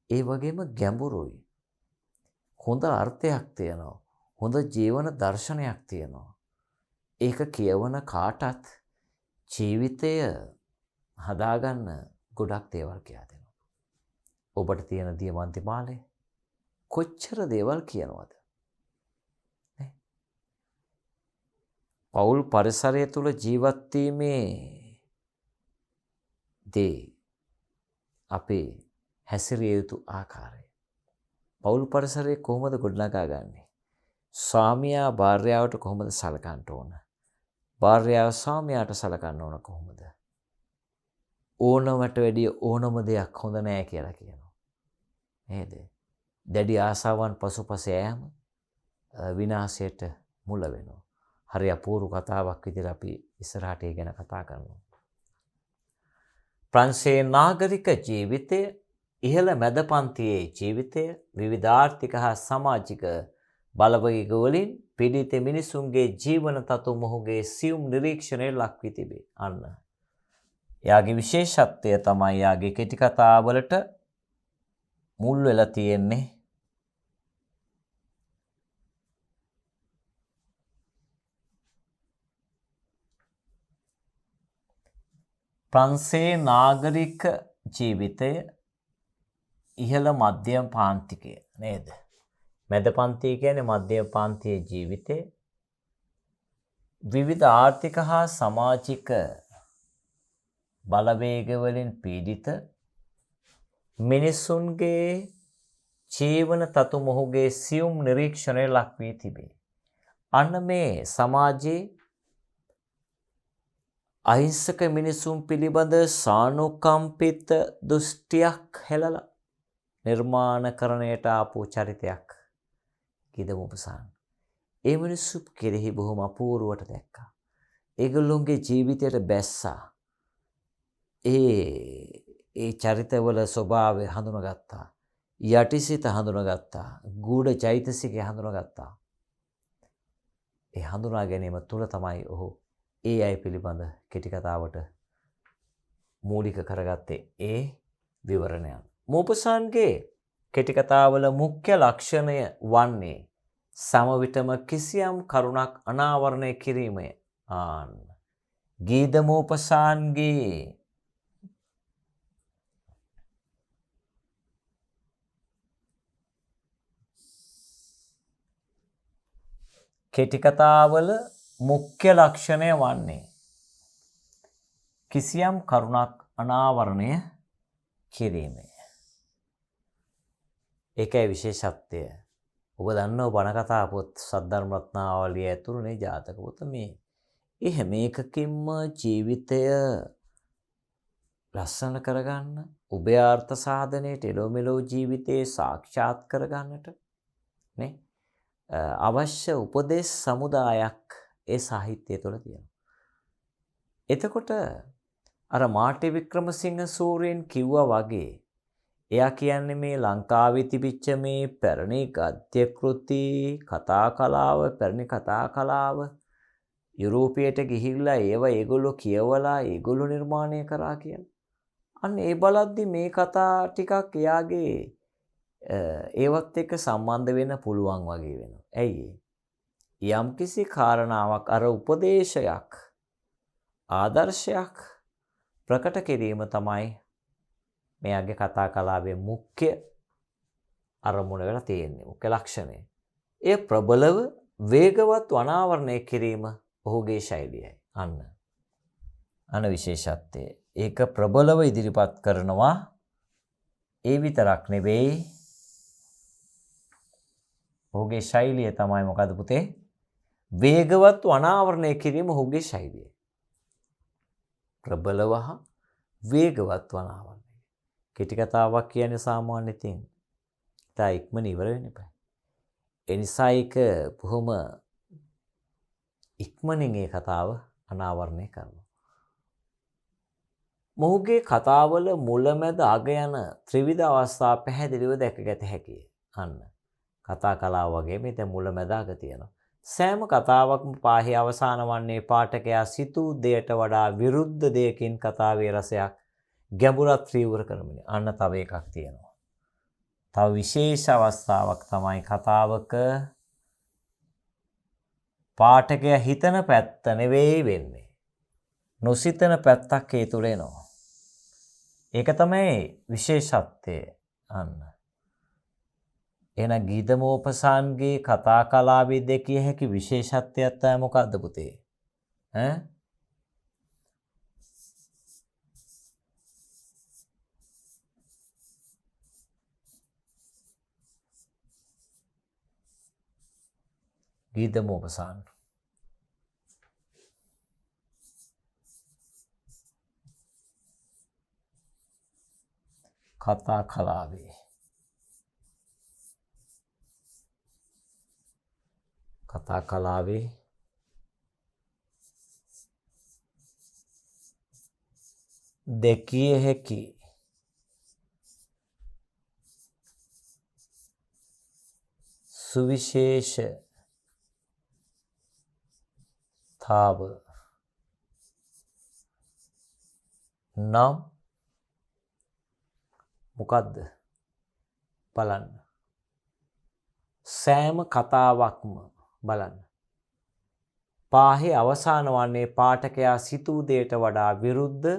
ඒ වගේම ගැඹුරුයි. හොඳ අර්ථයක් තියෙනවා. හොඳ ජීවන දර්ශනයක් තියෙනවා. ඒක කියවන කාටත් ජීවිතය හදාගන්න ගොඩක් දේවල් කියලා දෙනවා. ඔබට තියෙන දියමන්ති මාලේ කොච්චර දේවල් කියනවද? නේ? පෞල් පරිසරය තුල ජීවත් වීමේ දේ අපේ හැසිරිය යුතු ආකාරය. පෞල් පරිසරය කොහොමද ගොඩනගා ගන්නේ? ස්වාමියා භාර්යාවට කොහොමද සලකන්න ඕන? භාර්යාව ස්වාමියාට සලකන්න ඕන කොහොමද? ඕනමට වැඩිය ඕනම දෙයක් හොඳ නෑ කියලා කියනවා. නේද? දැඩි ආසාවන් පසුපස යෑම විනාශයට මුල වෙනවා. හරි අපූර්ව කතාවක් විදිහට අපි ඉස්සරහට ඒ ගැන කතා කරනවා. ප්‍රංශයේ නාගරික ජීවිතය, ඉහළ මැද පන්තියේ ජීවිතය, විවිධාර්ථික හා සමාජික බලවේග වලින් පීඩිත මිනිසුන්ගේ ජීවන තතු මොහුගේ සියුම් නිරීක්ෂණයට ලක් වී තිබේ. අන්න. යාගේ විශේෂත්වය තමයි යාගේ කෙටි කතාවලට මුල් වෙලා තියෙන්නේ. ප්‍රංශයේ නාගරික ජීවිතය ඉහළ මධ්‍යම පාන්තිකය නේද? මැද පන්තිය කියන්නේ මධ්‍යම පාන්තියේ ජීවිතය. විවිධ ආර්ථික හා සමාජික බලවේග වලින් පීඩිත මිනිසුන්ගේ ජීවන තතු මොහුගේ සියුම් නිරීක්ෂණයට ලක් වී තිබේ. අන්න මේ සමාජයේ අහිංසක මිනිසුන් පිළිබඳ සානුකම්පිත දෘෂ්ටියක් හෙළලා නිර්මාණකරණයට ආපු චරිතයක් ගිදමුපසාන. ඒ මිනිස්සු කෙරෙහි බොහොම අපූර්වට දැක්කා. ඒගොල්ලොන්ගේ ජීවිතයට බැස්සා. ඒ චරිතවල ස්වභාවය හඳුනගත්තා. යටිසිත හඳුනගත්තා. ගූඪ චෛතසිකය හඳුනගත්තා. ඒ හඳුනා ගැනීම තුළ තමයි ඔහු ඒ අය පිළිබඳ කෙටි කතාවට මූලික කරගත්තේ ඒ විවරණයන්. මෝපසාන්ගේ කෙටි කතාවල මුඛ්‍ය ලක්ෂණය වන්නේ සමවිතම කිසියම් කරුණක් අනාවරණය කිරීමය. ගීද මෝපසාන්ගේ කෙටි කතාවල මුඛ්‍ය ලක්ෂණය වන්නේ කිසියම් කරුණක් අනාවරණය කිරීමය. ඒකයි විශේෂත්වය. ඔබ දන්නව බණ කතා පොත් සද්ධර්ම රත්නාවලිය ඇතුළුනේ ජාතක පොත මේ. ඒ හැම එකකින්ම ජීවිතය ලස්සන කරගන්න, උභයාර්ථ සාධනයට එළොමෙලෝ ජීවිතේ සාක්ෂාත් කරගන්නට නේ අවශ්‍ය උපදේශ සමුදායක් ඒ සාහිත්‍යය තුළ තියෙනවා. එතකොට අර මාර්ටින් වික්‍රමසිංහ සූරීන් කිව්වා වගේ එයා කියන්නේ මේ ලංකාවේ තිබිච්ච මේ පැරණි ගද්‍ය කෘති කතා කලාව, පැරණි කතා කලාව යුරෝපයට ගිහිල්ලා ඒගොල්ලෝ කියවලා ඒගොල්ලෝ නිර්මාණය කරා කියලා. අන්න ඒ බලද්දි මේ කතා ටිකක් එයාගේ ඒවත් එක්ක සම්බන්ධ වෙන්න පුළුවන් වගේ වෙනවා. ඇයි? යම්කිසි කාරණාවක් අර උපදේශයක් ආදර්ශයක් ප්‍රකට කිරීම තමයි මෙයාගේ කතා කලාවේ මුඛ්‍ය අරමුණ වෙලා තියෙන්නේ. මුඛ්‍ය ලක්ෂණය. ඒ ප්‍රබලව වේගවත් අනාවරණය කිරීම ඔහුගේ ශෛලියයි. අන්න විශේෂත්වය. ඒක ප්‍රබලව ඉදිරිපත් කරනවා. ඒ විතරක් නෙවෙයි ඔහුගේ ශෛලිය තමයි මොකද පුතේ? වේගවත් අනාවරණය කිරීම ඔහුගේ ශෛලිය. ප්‍රබලව වේගවත් අනාවරණය. කෙටි කතාවක් කියන්නේ සාමාන්‍ය තින්. තා ඉක්මන ඉවර වෙන්න එපා. ඒ නිසා ඒක බොහොම ඉක්මනින් ඒ කතාව අනාවරණය කරනවා. මොහුගේ කතාවල මුලැමැද අග යන ත්‍රිවිධ අවස්ථා පැහැදිලිව දැකගත හැකියි. කතා කලාව වගේ මේ මුලැමැද අග තියෙනවා. සෑම කතාවක්ම පාහේ අවසාන වන්නේ පාඨකයා සිතූ දෙයට වඩා විරුද්ධ දෙයකින් කතාවේ රසයක් ගැඹුරක් ත්‍රිවර කරමින්. තව එකක් තියෙනවා. තව විශේෂ අවස්ථාවක් තමයි කතාවක පාඨකයා හිතන පැත්ත නෙවෙයි වෙන්නේ. නොසිතන පැත්තක් ඒ තුල එනවා. ඒක තමයි විශේෂත්වය. එන ගීතමෝපසාන්ගේ කතා කලාවේ දෙකිය හැකි විශේෂත්වයක් තමයි මොකද්ද පුතේ? ගීතමෝපසාන් කතා කලාවේ දෙකිය හැකි සුවිශේෂ තාව නම් මොකද්ද බලන්න. සෑම කතාවක්ම බලන්න. පාහේ අවසාන වන්නේ පාඨකයා සිතූ දෙයට වඩා විරුද්ධ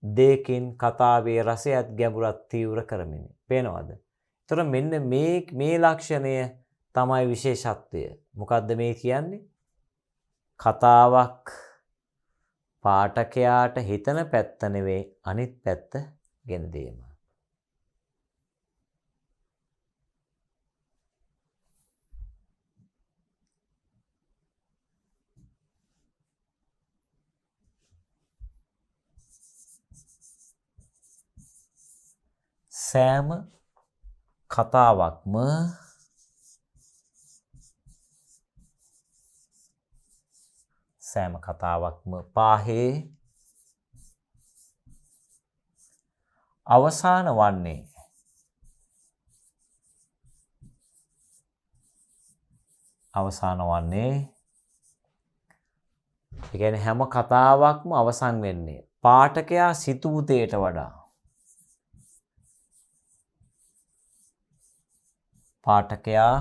දෙයකින් කතාවේ රසයත් ගැඹුරත් තීව්‍ර කරමිනි. පේනවද? ඒතර මෙන්න මේ ලක්ෂණය තමයි විශේෂත්වය. මොකද්ද මේ කියන්නේ? කතාවක් පාඨකයාට හිතන පැත්ත නෙවෙයි අනිත් පැත්ත ගෙන දීම. සෑම කතාවක්ම පාහේ අවසාන වන්නේ ඒ කියන්නේ හැම කතාවක්ම අවසන් වෙන්නේ පාඨකයා සිතූ දෙයට වඩා පාඨකයා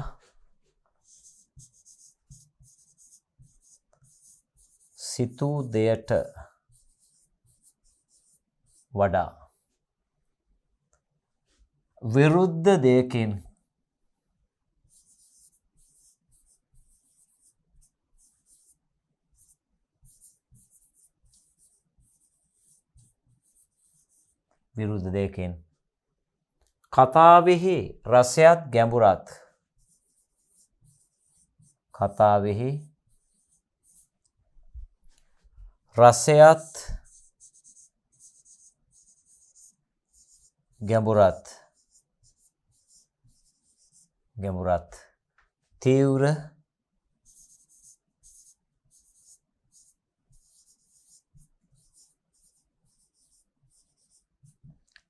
සිතූ දෙයට වඩා විරුද්ධ දෙයකින් කතාවෙහි රසයත් ගැඹුරත් තීව්‍ර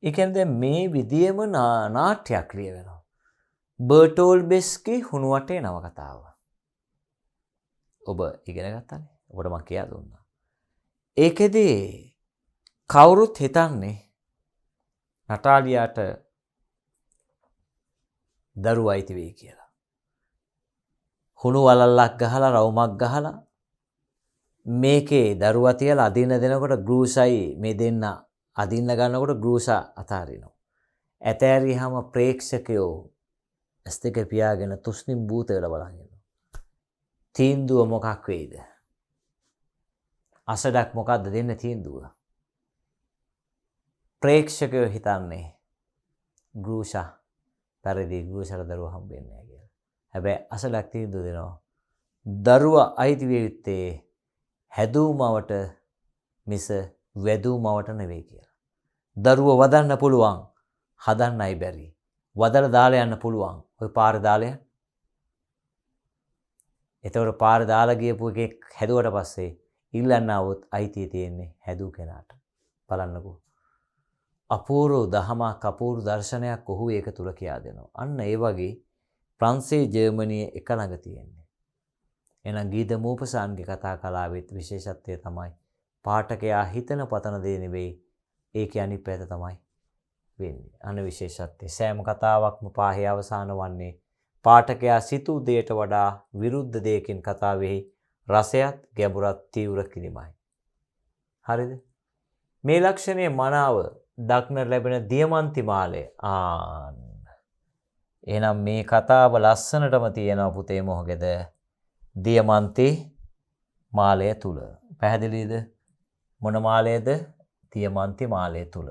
ඒ කියන්නේ දැන් මේ විදියම නාට්‍යයක් ලියවෙනවා. බර්ටෝල්බෙස්ගේ හුණු වටේ නවකතාව. ඔබ ඉගෙන ගත්තානේ. ඔබට මම කියා දුන්නා. ඒකෙදි කවුරුත් හිතන්නේ නටාලියාට දරුවා අයිති වෙයි කියලා. හුණු වලල්ලක් ගහලා රවුමක් ගහලා මේකේ දරුවා තියලා අදින්න දෙනකොට ග්‍රූසයි මේ දෙන්න අදින්න ගන්නකොට ග්‍රූසා අතාරිනවා. ඇතෑරියහම ප්‍රේක්ෂකයෝ ඇස් දෙක පියාගෙන තුස්නින් භූත වෙලා බලන් ඉන්නවා. තීන්දුව මොකක් වෙයිද? අසඩක් මොකද්ද දෙන්න තීන්දුව? ප්‍රේක්ෂකයෝ හිතන්නේ ග්‍රූසා පරිදි ග්‍රූසාට දරුවා හම්බෙන්නේ නැහැ කියලා. හැබැයි අසඩක් තීන්දුව දෙනවා. දරුවා අයිති විය යුත්තේ හැදූමවට මිස වැදූමවට නෙවෙයි කියලා. දරුවා වදන්න පුළුවන්, හදන්නයි බැරි. වදලා දාලා යන්න පුළුවන්. ඔය පාරේ දාලා යන්න. එතකොට පාරේ දාලා ගියපු එකෙක් හැදුවට පස්සේ ඉල්ලන්න આવොත් අයිතිය තියෙන්නේ හැදූ කෙනාට. බලන්නකෝ. අපූර්ව දහමක් අපූර්ව දර්ශනයක් ඔහු ඒක තුල කියා දෙනවා. අන්න ඒ වගේ ප්‍රංශේ ජර්මනියේ එක ළඟ තියෙන්නේ. එහෙනම් ගීත මූපසාන්ගේ කතා කලාවෙත් විශේෂත්වය තමයි පාඨකයා හිතන පතන දේ නෙවෙයි ඒකේ අනිත් පැත්ත තමයි වෙන්නේ. අන්න විශේෂත්වය. සෑම කතාවක්ම පාහේ අවසාන වන්නේ පාඨකයා සිතූ දෙයට වඩා විරුද්ධ දෙයකින් කතාවෙහි රසයත් ගැඹුරත් තීව්‍ර කිරීමයි. හරිද? මේ ලක්ෂණයේ මනාව දක්න ලැබෙන දියමන්ති මාලය. එහෙනම් මේ කතාව ලස්සනටම තියෙනවා පුතේ මොහොගේද? දියමන්ති මාලය තුල. පැහැදිලිද? මොන මාලයද? දියමන්ති මාලය තුල.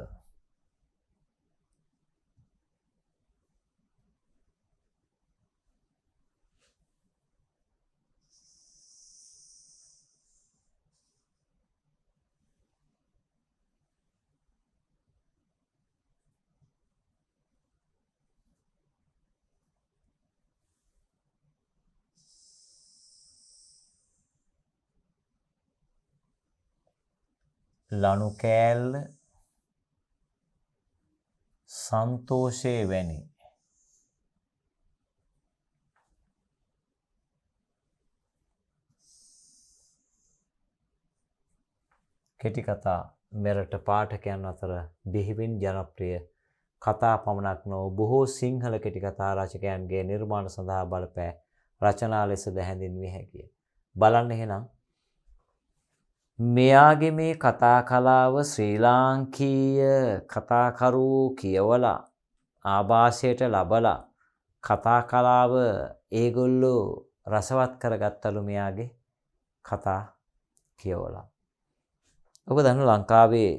ලණු කෑල්ල සන්තෝෂයේ වැනි කෙටි කතා මෙරට පාඨකයන් අතර බෙහෙවින් ජනප්‍රිය කතා පමණක් නොව බොහෝ සිංහල කෙටි කතා රචකයන්ගේ නිර්මාණ සඳහා බලපෑ රචනා ලෙසද හැඳින්විය හැකිය. බලන්න එහෙනම් මෙයාගේ මේ කතා කලාව ශ්‍රී ලාංකීය කතාකරු කියවලා ආభాසයට ලබලා කතා කලාව ඒගොල්ලෝ රසවත් කරගත්තලු මෙයාගේ කතා කියවලා. ඔබ දන්න ලංකාවේ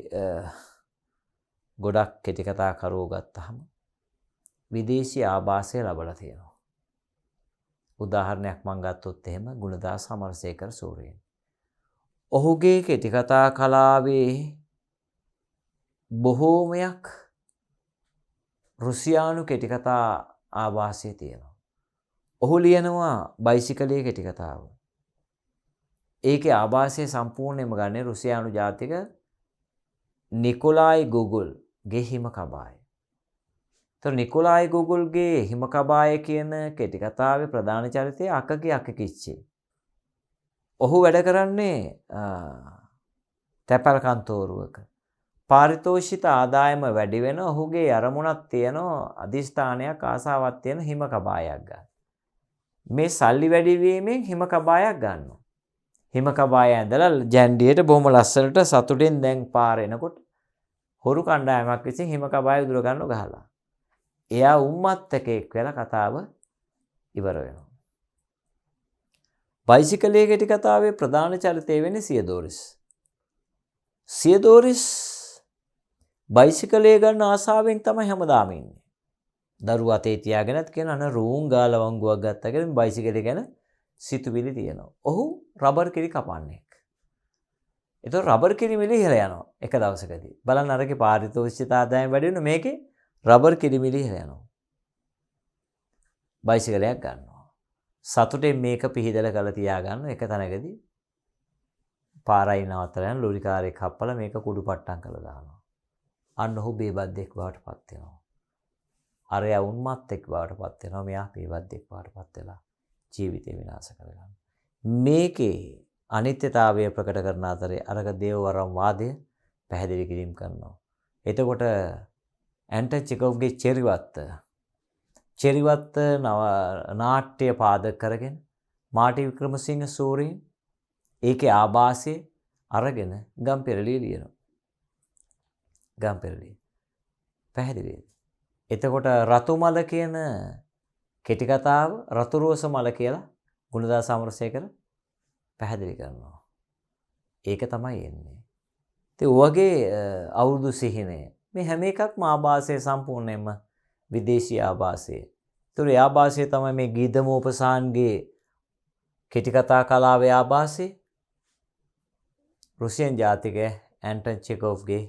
ගොඩක් කෙටි කතා කරුවෝ ගත්තාම විදේශී ආభాසය ලබලා තියෙනවා. උදාහරණයක් මම ගත්තොත් එහෙම ගුණදාස අමරසේකර සූරීන්. ඔහුගේ කෙටි කතා කලාවේ බොහෝමයක් රුසියානු කෙටි කතා ආభాසය තියෙනවා. ඔහු ලියනවා බයිසිකලයේ කෙටි කතාව. ඒකේ ආభాසය සම්පූර්ණයෙන්ම ගන්නේ රුසියානු ජාතික නිකොලායි ගුගල්ගේ හිම කබාය. ඒතර නිකොලායි ගුගල්ගේ හිම කබාය කියන කෙටි කතාවේ ප්‍රධාන චරිතය අකගේ අකකිච්චේ. ඔහු වැඩ කරන්නේ තැපැල් කන්තෝරුවක. පාරිතෝෂිත ආදායම වැඩි වෙන ඔහුගේ අරමුණක් තියෙනවා අදිස්ථානයක් ආසාවක් තියෙන හිම කබායක් ගන්න. මේ සල්ලි වැඩි වීමෙන් හිම කබායක් ගන්නවා. හිම කබාය ඇඳලා ජැන්ඩියට බොහොම ලස්සනට සතුටින් දැන් පාර එනකොට හොරු කණ්ඩායමක් විසින් හිම කබාය උදුර ගන්නව ගහලා. එයා උම්මත්තකෙක් වෙලා කතාව ඉවර වෙනවා. බයිසිකලයේ කෙටි කතාවේ ප්‍රධාන චරිතය වෙන්නේ සියදෝරිස්. සියදෝරිස් බයිසිකලයේ ගන්න ආසාවෙන් තමයි හැමදාම ඉන්නේ. දරුවා අතේ තියාගෙනත් කියන අන රූම් ගාලා වංගුවක් ගත්තා කියලා බයිසිකලේ ගැන සිතුවිලි තියෙනවා. ඔහු රබර් කිරි කපන්නෙක්. ඒතකොට රබර් කිරි මිල ඉහළ යනවා එක දවසකදී. බලන්න අරගේ පාරිතෝෂික ආදායම වැඩි වෙන මේකේ රබර් කිරි මිල ඉහළ යනවා. බයිසිකලයක් ගන්නවා. සතුටෙන් මේක පිහිදල කරලා තියාගන්න එක තැනකදී පාරයි නවත්තලා යන ලොරි කාර්යයක් හප්පලා මේක කුඩු පට්ටම් කරලා දානවා. අන්න ඔහු බේබද්දෙක් බවට පත් වෙනවා. අරයා උන්මත්තෙක් බවට පත් වෙනවා. මෙයා බේබද්දෙක් බවට පත් වෙලා ජීවිතේ විනාශ කරගන්නවා. මේකේ අනිත්‍යතාවය ප්‍රකට කරන අතරේ අරක දේවවරම් වාදය පැහැදිලි කිරීම කරනවා. එතකොට ඇන්ටන් චෙකෝව්ගේ චෙරිවත්ත නාට්‍ය පාදක කරගෙන මාටි වික්‍රමසිංහ සූරීන් ඒකේ ආభాසය අරගෙන ගම්පෙරළිය ලියනවා. ගම්පෙරළිය පැහැදිලිද? එතකොට රතුමල කියන කෙටි කතාව රතුරෝස මල කියලා ගුණදාස අමරසේකර පැහැදිලි කරනවා. ඒක තමයි එන්නේ. ඉතින් ඔයගේ අවුරුදු සිහිනය මේ හැම එකක්ම ආభాසය සම්පූර්ණයෙන්ම විදේශී ආభాසය. ඒතර ඒ ආభాසය තමයි මේ ගීදමෝපසාන්ගේ කෙටි කතා කලාවේ ආభాසය. රුසියන් ජාතික ඇන්ටන් චෙකෝව්ගේ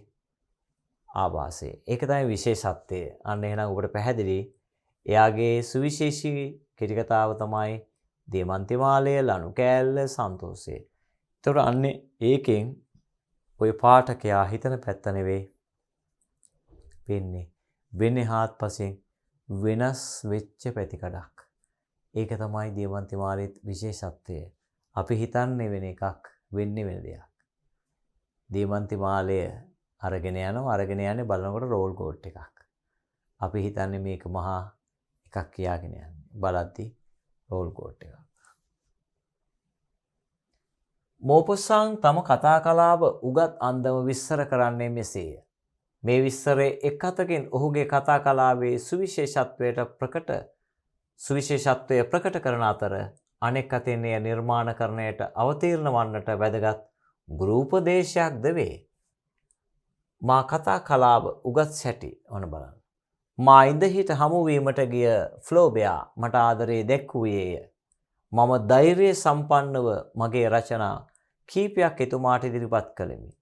ආభాසය. ඒක තමයි විශේෂත්වය. අන්න එහෙනම් ඔබට පැහැදිලි එයාගේ සුවිශේෂී කෙටි කතාව තමයි දේමන්තිමාලය, ලනු කෑල්ල, සන්තෝෂය. ඒතර අන්නේ ඒකෙන් ඔය පාඨකයා හිතන පැත්ත නෙවෙයි වෙන්නේ. වෙන්නේ හාත්පසින් වෙනස් වෙච්ච පැතිකඩක්. ඒක තමයි දේමන්තිමාලයේ විශේෂත්වය. අපි හිතන්නේ වෙන එකක් වෙන්නේ වෙන දෙයක්. දේමන්තිමාලය අරගෙන යන්නේ බලනකොට රෝල් කෝට් එකක්. අපි හිතන්නේ මේක මහා එකක් කියාගෙන යන්නේ. බලද්දී රෝල් කෝට් එකක්. මෝපොස්සාන් තම කතා කලාව උගත් අන්දම විස්තර කරන්නේ මෙසේය. මේ විස්තරයේ එක් අතකින් ඔහුගේ කතා කලාවේ සුවිශේෂත්වය ප්‍රකට කරන අතර අනෙක් අතින් එය නිර්මාණකරණයට අවතීර්ණ වන්නට වැදගත් ගෘහෝපදේශයක්ද වේ. මා කතා කලාව උගත් සැටි වන බලන්න. මා ඉඳහිට හමුවීමට ගිය ෆ්ලෝබෙයා මට ආදරේ දැක්වුවේය. මම ධෛර්ය සම්පන්නව මගේ රචනා කීපයක් එතුමාට ඉදිරිපත් කළෙමි.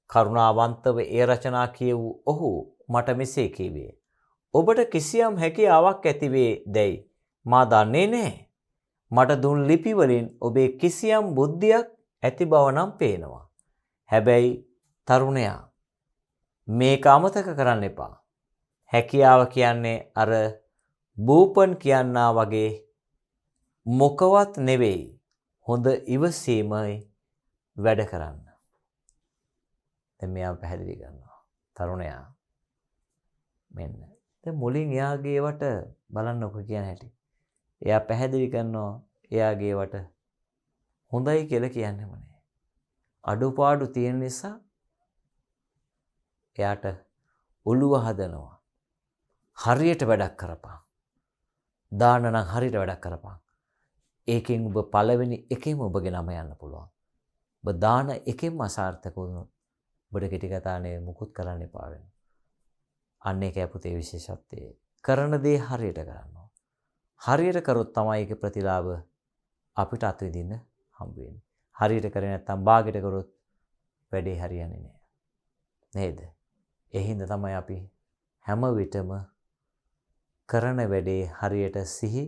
කරුණාවන්තව ඒ රචනා කියවූ ඔහු මට මෙසේ කීවේ. ඔබට කිසියම් හැකියාවක් ඇතිවේ දැයි මා දන්නේ නැහැ. මට දුන් ලිපි වලින් ඔබේ කිසියම් බුද්ධියක් ඇති බව නම් පේනවා. හැබැයි තරුණයා මේක අමතක කරන්න එපා. හැකියාව කියන්නේ අර බූපන් කියනා වගේ මොකවත් නෙවෙයි. හොඳ ඉවසීමයි වැඩ කරන්න. දැන් මෙයා පැහැදිලි කරනවා. තරුණයා මෙන්න. දැන් මුලින් එයාගේ වට බලන්නකො කියන හැටි. එයා පැහැදිලි කරනවා එයාගේ වට හොඳයි කියලා කියන්නේම නෑ. අඩුපාඩු තියෙන නිසා එයාට ඔළුව හදනවා. හරියට වැඩක් කරපන්. දාන නම් හරියට වැඩක් කරපන්. ඒකෙන් ඔබ පළවෙනි එකෙම ඔබගේ නම යන්න පුළුවන්. ඔබ දාන එකෙන්ම අසාර්ථක වුණොත් ඔබට කෙටි කතානේ මුකුත් කරන්න එපා වෙනවා. අන්න ඒකයි පුතේ විශේෂත්වය. කරන දේ හරියට කරනවා. හරියට කරොත් තමයි ඒක ප්‍රතිලාභ අපිට අත්විඳින්න හම්බ වෙන්නේ. හරියට කරේ නැත්නම් බාගෙට කරොත් වැඩේ හරියන්නේ නැහැ. නේද? ඒ හින්දා තමයි අපි හැම විටම කරන වැඩේ හරියට සිහි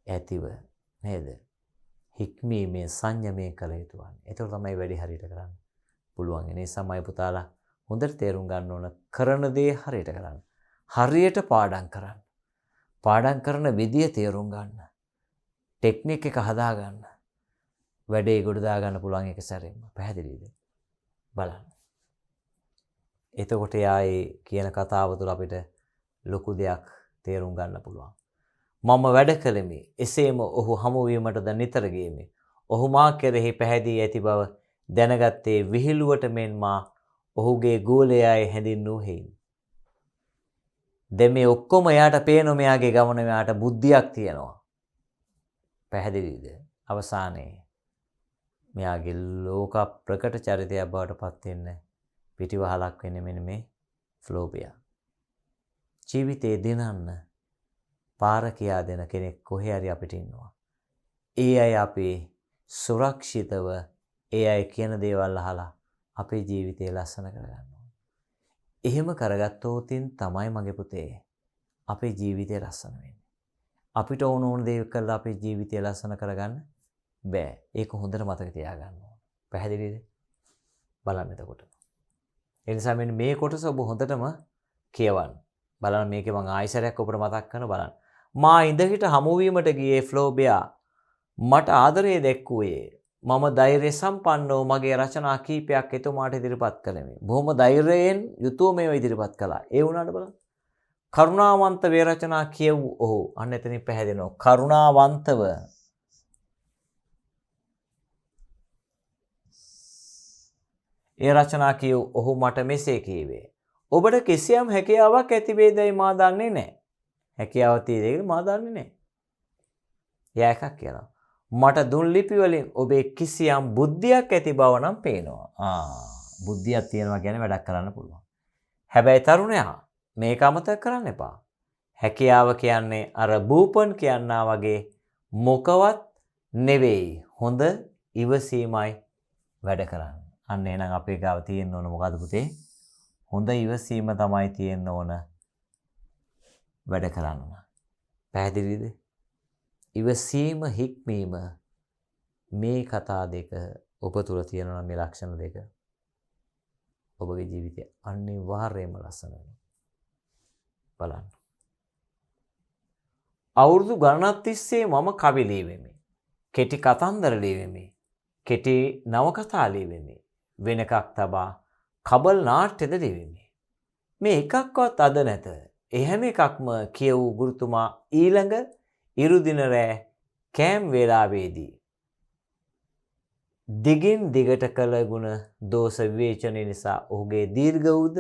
ඇතිව නේද? හික්මීමේ සංයමයේ කළ යුතු වන්නේ. ඒක තමයි වැඩේ හරියට කරන්න පුළුවන්. ඒ නිසාමයි පුතාලා හොඳට තේරුම් ගන්න ඕන කරන දේ හරියට කරන්න. හරියට පාඩම් කරන්න. පාඩම් කරන විදිය තේරුම් ගන්න. ටෙක්නික් එක හදා ගන්න. වැඩේ ගොඩ දා ගන්න පුළුවන් එක සැරේම. පැහැදිලිද? බලන්න. එතකොට යායේ කියන කතාව තුළ අපිට ලොකු දෙයක් තේරුම් ගන්න පුළුවන්. මම වැඩ කළෙමි. එසේම ඔහු හමු වීමටද නිතර ගියෙමි. ඔහු මා කෙරෙහි පැහැදී ඇති බව දැනගත්තේ විහිළුවට මෙන් මා ඔහුගේ ගෝලයායි හැඳින්වූ හේයින්. දැන් මේ ඔක්කොම එයාට පේනවා මෙයාගේ ගමන මෙයාට බුද්ධියක් තියෙනවා. පැහැදිලිද? අවසානයේ මෙයාගේ ලෝක ප්‍රකට චරිතයක් බවට පත් වෙන්න පිටිවහලක් වෙන්නේ මෙන්න මේ ෆ්ලෝපියා. ජීවිතේ දිනන්න පාර කියා දෙන කෙනෙක් කොහේ හරි අපිට ඉන්නවා. ඒ අය අපි සුරක්ෂිතව ඒ අය කියන දේවල් අහලා අපේ ජීවිතය ලස්සන කරගන්නවා. එහෙම කරගත්තොතින් තමයි මගේ පුතේ අපේ ජීවිතය ලස්සන වෙන්නේ. අපිට ඕන දේ කරලා අපේ ජීවිතය ලස්සන කරගන්න බෑ. ඒක හොඳට මතක තියාගන්න ඕන. පැහැදිලිද? බලන්න එතකොට. ඒ නිසා මෙන්න මේ කොටස ඔබ හොඳටම කියවන්න. බලන්න මේකේ මම ආයිසරයක් ඔබට මතක් කරන බලන්න. මා ඉඳහිට හමු වීමට ගියේ ෆ්ලෝබියා මට ආදරය දැක්වුවේ. මම ධෛර්ය සම්පන්නව මගේ රචනා කීපයක් එතුමාට ඉදිරිපත් කළෙමි. බොහොම ධෛර්යයෙන් යුතුව මේව ඉදිරිපත් කළා. ඒ වුණාට බලන්න. කරුණාවන්ත වේ රචනා කියවූ ඔහු අන්න එතනින් පැහැදෙනවා. කරුණාවන්තව ඒ රචනා කියවූ ඔහු මට මෙසේ කීවේ. ඔබට කිසියම් හැකියාවක් ඇති වේදයි මා දන්නේ නැහැ. හැකියාව තියෙද මා දන්නේ නැහැ. එයා එකක් කියනවා. මට දුන් ලිපි වලින් ඔබේ කිසියම් බුද්ධියක් ඇති බව නම් පේනවා. බුද්ධියක් තියෙනවා කියන්නේ වැඩක් කරන්න පුළුවන්. හැබැයි තරුණයා මේක අමතක කරන්න එපා. හැකියාව කියන්නේ අර බූපන් කියනා වගේ මොකවත් නෙවෙයි. හොඳ ඉවසීමයි වැඩ කරන්න. අන්න එහෙනම් අපේ ගාව තියෙන්න ඕන මොකද්ද පුතේ? හොඳ ඉවසීම තමයි තියෙන්න ඕන වැඩ කරන්න. පැහැදිලිද? ඉවසීම හික්මීම මේ කතා දෙක ඔබ තුල තියෙනවා මේ ලක්ෂණ දෙක ඔබගේ ජීවිතය අනිවාර්යයෙන්ම ලස්සන වෙනවා. බලන්න. අවුරුදු ගණනක් තිස්සේ මම කවි ලියවෙමි. කෙටි කතන්දර ලියවෙමි. කෙටි නවකතා ලියවෙමි. වෙන එකක් තබා කබල් නාට්‍යද ලියවෙමි. මේ එකක්වත් අද නැත. ඒ හැම එකක්ම කියවූ ගුරුතුමා ඊළඟ ඉරුදින රෑ කෑම් වේලාවේදී දිගින් දිගට කළ ගුණ දෝෂ විවේචනය නිසා ඔහුගේ දීර්ඝ වූද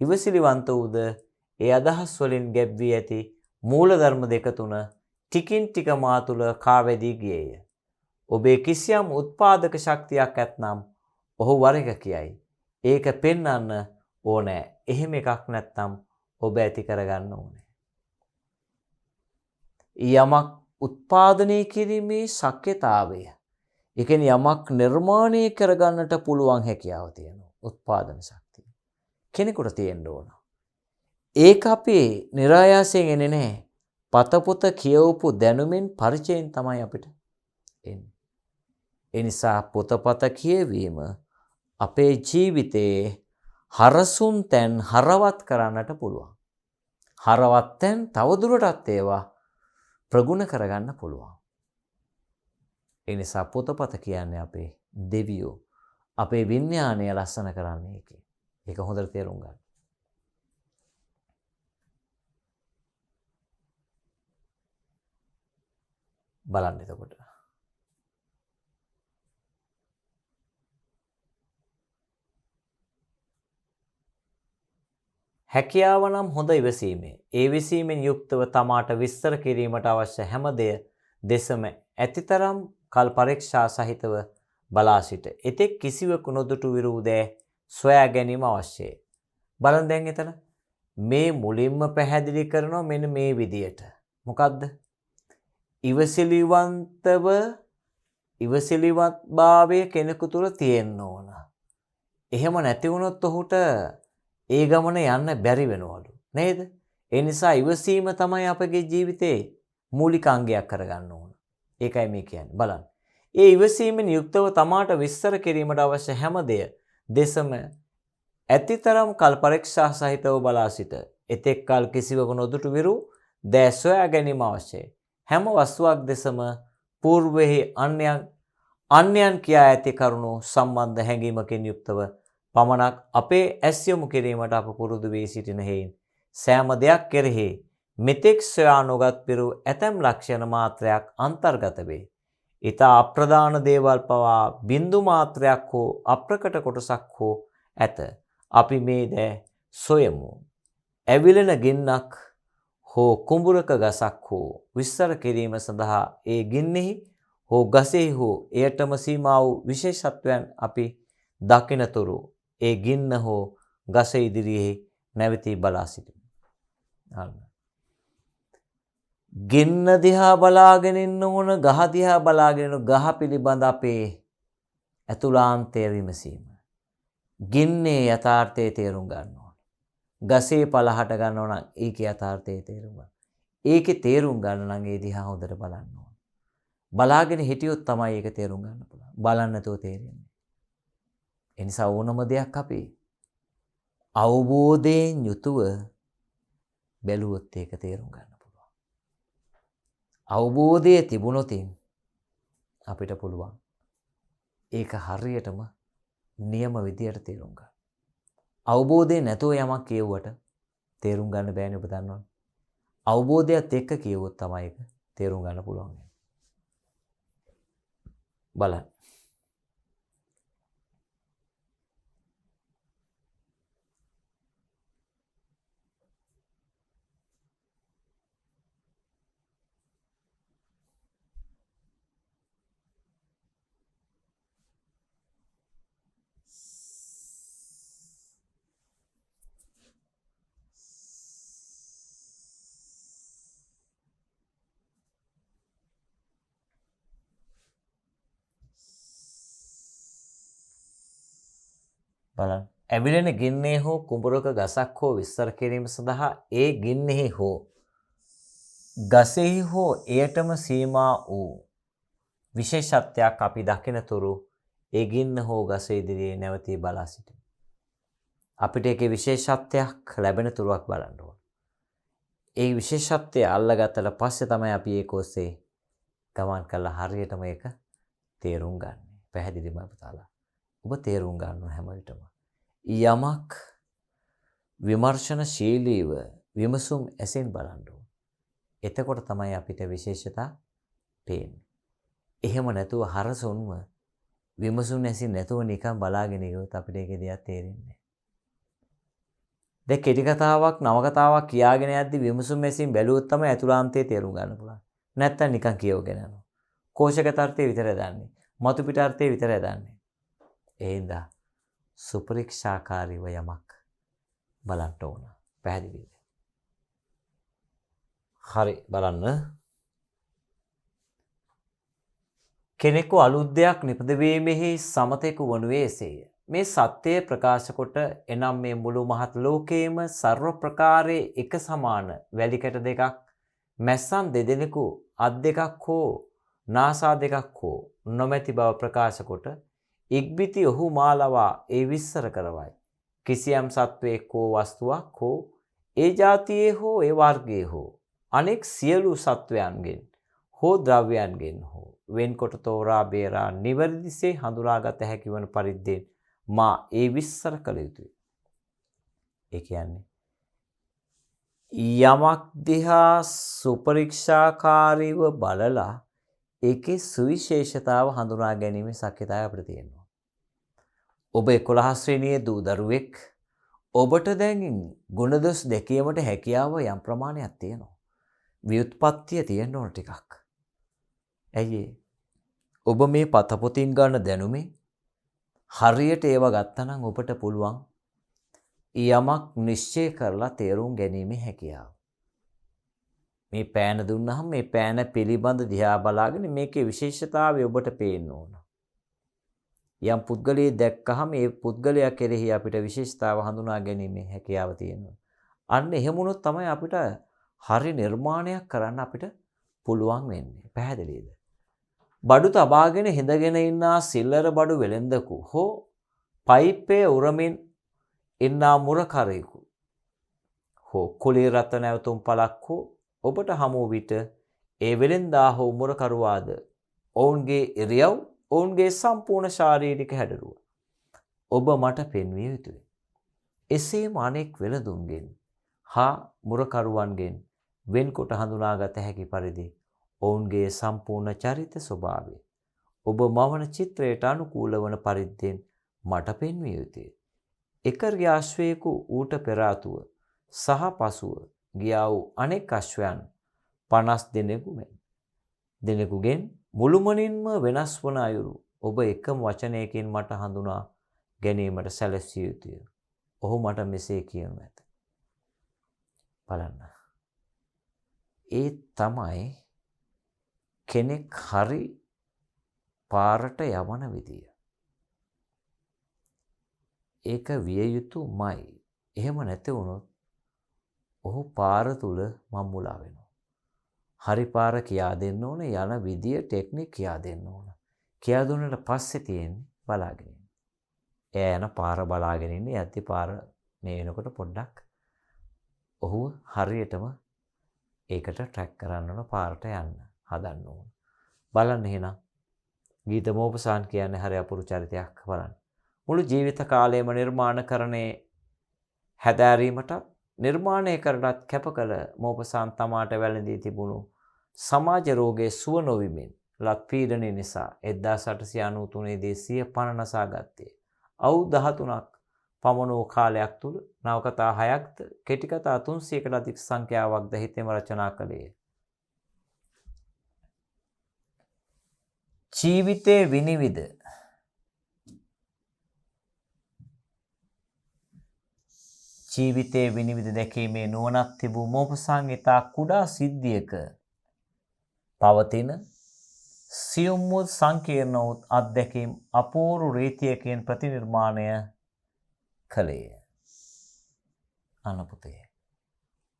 ඉවසිලිවන්ත වූද ඒ අදහස් වලින් ගැබ් වී ඇති මූලධර්ම දෙක තුන ටිකින් ටික මා තුළ කාවැදී ගියේය. ඔබේ කිසියම් උත්පාදක ශක්තියක් ඇත්නම් ඔහු වර එක කියයි. ඒක පෙන්වන්න ඕනෑ. එහෙම එකක් නැත්නම් ඔබ ඇති කරගන්න ඕනේ. යමක් උත්පාදනය කිරීමේ ශක්්‍යතාවය. ඒ කියන්නේ යමක් නිර්මාණය කරගන්නට පුළුවන් හැකියාව තියෙනවා. උත්පාදන ශක්තිය. කෙනෙකුට තියෙන්න ඕන. ඒක අපේ નિરાයාසයෙන් එන්නේ නැහැ. පතපොත කියවපු දැනුමින් පරිචයෙන් තමයි අපිට එන්නේ. ඒ නිසා පොතපත කියවීම අපේ ජීවිතයේ හරසුන් තැන් හරවත් කරන්නට පුළුවන්. හරවත් තැන් තවදුරටත් ඒවා ප්‍රගුණ කරගන්න පුළුවන්. ඒ නිසා පොතපත කියන්නේ අපේ දෙවියෝ අපේ විඥානය ලස්සන කරන්නේ ඒකේ. ඒක හොඳට තේරුම් ගන්න. බලන්න එතකොට. හැකියාව නම් හොඳ ඉවසීමේ. ඒ විසීමෙන් යුක්තව තමාට විස්තර කිරීමට අවශ්‍ය හැම දෙය දෙසම ඇතිතරම් කල් පරීක්ෂා සහිතව බලා සිට. එතෙක් කිසිවකු නොදුටු විරූදෑ සොයා ගැනීම අවශ්‍යයි. බලන්න දැන් එතන මේ මුලින්ම පැහැදිලි කරනවා මෙන්න මේ විදියට. මොකද්ද? ඉවසිලිවත්භාවය කෙනෙකු තුළ තියෙන්න ඕන. එහෙම නැති වුණොත් ඔහුට ඒ ගමන යන්න බැරි වෙනවලු නේද? ඒ නිසා ඉවසීම තමයි අපගේ ජීවිතේ මූලික අංගයක් කරගන්න ඕන. ඒකයි මේ කියන්නේ. බලන්න. ඒ ඉවසීමෙන් යුක්තව තමාට විස්තර කිරීමට අවශ්‍ය හැම දෙය දෙසම ඇතිතරම් කල් පරීක්ෂා සහිතව බලා සිට. එතෙක් කල කිසිවකු නොදුටු විරු දෑ සොයා ගැනීම අවශ්‍යයි. හැම වස්තුවක් දෙසම పూర్වෙහි අන්‍යයන් කියා ඇති කරුණු සම්බන්ධ හැඟීමකින් යුක්තව පමණක් අපේ ඇස් යොමු කිරීමට අප පුරුදු වී සිටින හේයින් සෑම දෙයක් කෙරෙහි මෙතෙක් සොයා නොගත් පිරු ඇතැම් ලක්ෂණ මාත්‍රයක් අන්තර්ගත වේ. ඊතා අප්‍රධාන දේවල් පවා බින්දු මාත්‍රයක් හෝ අප්‍රකට කොටසක් හෝ ඇත. අපි මේ දෑ සොයමු. ඇවිලෙන ගින්නක් හෝ කුඹුරක ගසක් හෝ විස්තර කිරීම සඳහා ඒ ගින්නෙහි හෝ ගසෙහි හෝ එයටම සීමා වූ විශේෂත්වයන් අපි දකිනතුරු ඒ ගින්න හෝ ගස ඉදිරියේ නැවතී බලා සිටිමු. ගින්න දිහා බලාගෙන ඉන්න ඕන, ගහ දිහා බලාගෙන ගහ පිළිබඳ අපේ අතුලාන්තය විමසීම. ගින්නේ යථාර්ථයේ තේරුම් ගන්න ඕන. ගසේ පලහට ගන්නව නම් ඒකේ යථාර්ථයේ තේරුම් ගන්න. ඒකේ තේරුම් ගන්න නම් ඒ දිහා හොඳට බලන්න ඕන. බලාගෙන හිටියොත් තමයි ඒක තේරුම් ගන්න පුළුවන්. බලන්න නැතුව තේරෙන්නේ. ඒ නිසා ඕනම දෙයක් අපි අවබෝධයෙන් යුතුව බැලුවොත් ඒක තේරුම් ගන්න පුළුවන්. අවබෝධය තිබුණොත් අපිට පුළුවන් ඒක හරියටම නියම විදියට තේරුම් ගන්න. අවබෝධය නැතුව යමක් කියුවට තේරුම් ගන්න බෑනේ ඔබ දන්නවනේ. අවබෝධයත් එක්ක කියවොත් තමයි ඒක තේරුම් ගන්න පුළුවන්. බලන්න. බලන්න. ඇවිලෙන ගින්නේ හෝ කුඹරක ගසක් හෝ විස්තර කිරීම සඳහා ඒ ගින්නෙහි හෝ ගසෙහි හෝ එයටම සීමා වූ විශේෂත්වයක් අපි දකිනතුරු ඒ ගින්න හෝ ගස ඉදිරියේ නැවතී බලා සිටිමු. අපිට ඒකේ විශේෂත්වයක් ලැබෙන තුරුවක් බලන්න ඕන. ඒ විශේෂත්වය අල්ලගත්තට පස්සේ තමයි අපි ඒක ඔස්සේ ගමන් කළා හරියටම ඒක තේරුම් ගන්න. පැහැදිලිම පුතාලා. ඔබ තේරුම් ගන්න හැම විටම යමක් විමර්ශනශීලීව විමසුම් ඇසෙන් බලන්න ඕන. එතකොට තමයි අපිට විශේෂතා පේන්නේ. එහෙම නැතුව හරසොන්ව විමසුම් ඇසින් නැතුව නිකන් බලාගෙන ඉවොත් අපිට ඒකේ දෙයක් තේරෙන්නේ නැහැ. දැන් කෙටි කතාවක් නව කතාවක් කියාගෙන යද්දි විමසුම් ඇසින් බැලුවොත් තමයි අතුලාන්තයේ තේරුම් ගන්න පුළුවන්. නැත්තම් නිකන් කියවගෙන යනවා. කෝෂගත අර්ථය විතරයි දන්නේ. මතු පිට අර්ථය විතරයි දන්නේ. එහෙනම් සුපරීක්ෂාකාරීව යමක් බලන්න ඕන. පැහැදිලිද? හරි බලන්න. කෙනෙකු අලුත් දෙයක් නිපදවීමෙහි සමතෙකු වනුයේ එසේය. මේ සත්‍යය ප්‍රකාශ කොට එනම් මේ මුළු මහත් ලෝකයේම සර්ව ප්‍රකාරයේ එක සමාන වැලිකැට දෙකක් මැස්සන් දෙදෙනෙකු අත් දෙකක් හෝ නාසා දෙකක් හෝ නොමැති බව ප්‍රකාශ කොට ඉක්බිති ඔහු මාලවා ඒ විස්තර කරවයි. කිසියම් සත්වයක් හෝ වස්තුවක් හෝ ඒ જાතියේ හෝ ඒ වර්ගයේ හෝ අනෙක් සියලු සත්වයන්ගෙන් හෝ ද්‍රව්‍යයන්ගෙන් හෝ වෙන්කොට තෝරා බේරා නිවැරදිසේ හඳුනාගත හැකි වන පරිද්දෙන් මා ඒ විස්තර කළ යුතුය. ඒ කියන්නේ යමක් දිහා සුපරීක්ෂාකාරීව බලලා ඒකේ සුවිශේෂතාව හඳුනා ගැනීමේ ශක්තිය අපිට තියෙනවා. ඔබ 11 ශ්‍රේණියේ දූ දරුවෙක් ඔබට දැන් ගුණදොස් දැකීමට හැකියාව යම් ප්‍රමාණයක් තියෙනවා. ව්‍යුත්පත්තිය තියෙන්න ඕන ටිකක්. ඇයි ඔබ මේ පතපොතින් ගන්න දැනුමේ හරියට ඒව ගත්තනම් ඔබට පුළුවන් යමක් නිශ්චය කරලා තේරුම් ගැනීමේ හැකියාව. මේ පෑන දුන්නාම මේ පෑන පිළිබඳ දිහා බලාගෙන මේකේ විශේෂතාවය ඔබට පේන්න ඕන. යම් පුද්ගලයෙක් දැක්කහම ඒ පුද්ගලයා කෙරෙහි අපිට විශේෂතාව හඳුනා ගැනීමේ හැකියාව තියෙනවා. අන්න එහෙම වුණොත් තමයි අපිට හරි නිර්මාණයක් කරන්න අපිට පුළුවන් වෙන්නේ. පැහැදිලිද? බඩු තබාගෙන හිඳගෙන ඉන්න සිල්ලර බඩු වෙලෙන්දකු හෝ පයිප්පේ උරමින් ඉන්න මුරකරයෙකු හෝ කුලී රත්න නැවතුම් පළක් හෝ ඔබට හමු විට ඒ වෙලෙන්දා හෝ මුරකරුවාද ඔවුන්ගේ ඉරියව් ඔවුන්ගේ සම්පූර්ණ ශාරීරික හැඩරුව ඔබ මට පෙන්විය යුතුය. එසේම අනෙක් වෙළඳුන්ගෙන් හා මුරකරුවන්ගෙන් වෙන්කොට හඳුනාගත හැකි පරිදි ඔවුන්ගේ සම්පූර්ණ චරිත ස්වභාවය ඔබ මවන චිත්‍රයට අනුකූල වන පරිද්දෙන් මට පෙන්විය යුතුය. එකරිය අශ්වයෙකු ඌට පෙර ආතුව සහ පසුව ගියා වූ අනෙක් අශ්වයන් 50 දෙනෙකුගෙන් මුළුමනින්ම වෙනස් වන අයුරු ඔබ එකම වචනයකින් මට හඳුනා ගැනීමට සැලැස්විය යුතුය. ඔහු මට මෙසේ කියනු ඇත. බලන්න. ඒ තමයි කෙනෙක් හරි පාරට යවන විදිය. ඒක විය යුතුමයි. එහෙම නැති වුණොත් ඔහු පාර තුල මම්මුලා වෙනවා. හරි පාර කියා දෙන්න ඕන, යන විදිය ටෙක්නික් කියා දෙන්න ඕන. කියා දුන්නට පස්සේ තියෙන්නේ බලාගෙන ඉන්න. එයා යන පාර බලාගෙන ඉන්නේ. යද්දි පාර මේ වෙනකොට පොඩ්ඩක් ඔහු හරියටම ඒකට ට්‍රැක් කරන්න ඕන, පාරට යන්න හදන්න ඕන. බලන්න එහෙනම් ගීත මෝපසාන් කියන්නේ හරි අපුරු චරිතයක්. බලන්න. මුළු ජීවිත කාලයම නිර්මාණකරණේ හැදෑරීමට නිර්මාණය කරලත් කැප කළ මෝපසාන් තමාට වැළඳී තිබුණු සමාජ රෝගයේ සුව නොවිමින් ලත් පීඩනය නිසා 1893 දී සිය පණ නසා ගත්තේ. අවුරුදු 13ක් පමණ වූ කාලයක් තුල නවකතා 6ක්ද කෙටි කතා 300කට අධික සංඛ්‍යාවක්ද හිතෙම රචනා කළේය. ජීවිතේ විනිවිද ජීවිතේ විනිවිද දැකීමේ නුවණක් තිබූ මෝපසාන් ඉතා කුඩා සිද්ධියක පවතින සියුම් වූ සංකීර්ණ වූ අත්දැකීම් අපූර්ව රීතියකින් ප්‍රතිනිර්මාණය කළේය. අනපුතේ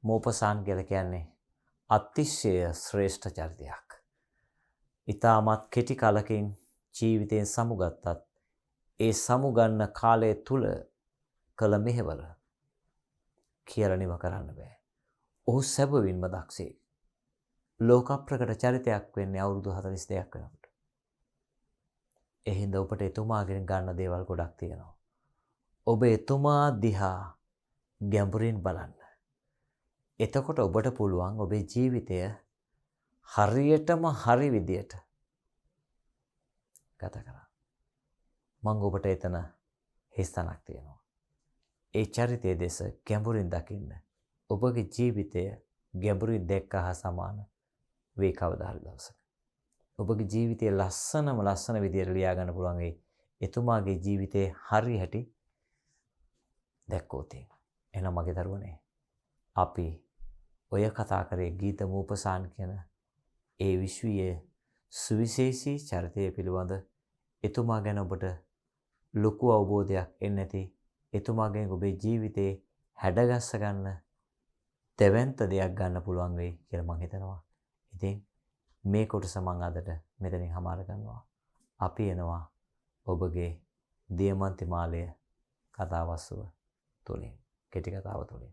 මෝපසාන් කියලා කියන්නේ අතිශය ශ්‍රේෂ්ඨ චරිතයක්. ඊටමත් කෙටි කාලකින් ජීවිතයෙන් සමුගත්තත් ඒ සමුගන්න කාලය තුල කළ මෙහෙවර කියලා නිම කරන්න බෑ. ඔහු සැබවින්ම දක්ෂයෙක්. ලෝක ප්‍රකට චරිතයක් වෙන්නේ අවුරුදු 42ක් වෙනකොට. ඒ හින්දා ඔබට එතුමාගෙන් ගන්න දේවල් ගොඩක් තියෙනවා. ඔබ එතුමා දිහා ගැඹුරින් බලන්න. එතකොට ඔබට පුළුවන් ඔබේ ජීවිතය හරියටම හරි විදියට ගත කරන්න. මම ඔබට එතන හිස්තනක් තියෙනවා. ඒ චරිතයේ දෙස ගැඹුරින් දකින්න. ඔබගේ ජීවිතය ගැඹුරින් දැක්කහා සමාන වේ කවදා හරි දවසක. ඔබගේ ජීවිතය ලස්සන විදියට ලියා ගන්න පුළුවන් ඒ එතුමාගේ ජීවිතේ හරි හැටි දැක්කොත්. එහෙනම් මගේ දරුවනේ අපි ඔය කතා කරේ ගීත මූපසාන් කියන ඒ විශ්වීය සුවිශේෂී චරිතය පිළිබඳ එතුමා ගැන ඔබට ලොකු අවබෝධයක් එන්නේ නැති එතුමාගෙන් ඔබේ ජීවිතේ හැඩගස්ස ගන්න දෙවන්ත දෙයක් ගන්න පුළුවන් වෙයි කියලා මම හිතනවා. ඉතින් මේ කොටස මම අදට මෙතනින් හමාර කරනවා. අපි එනවා ඔබගේ දියමන්ති මාලය කතාවස්සුව තුලින් කෙටි කතාව තුලින්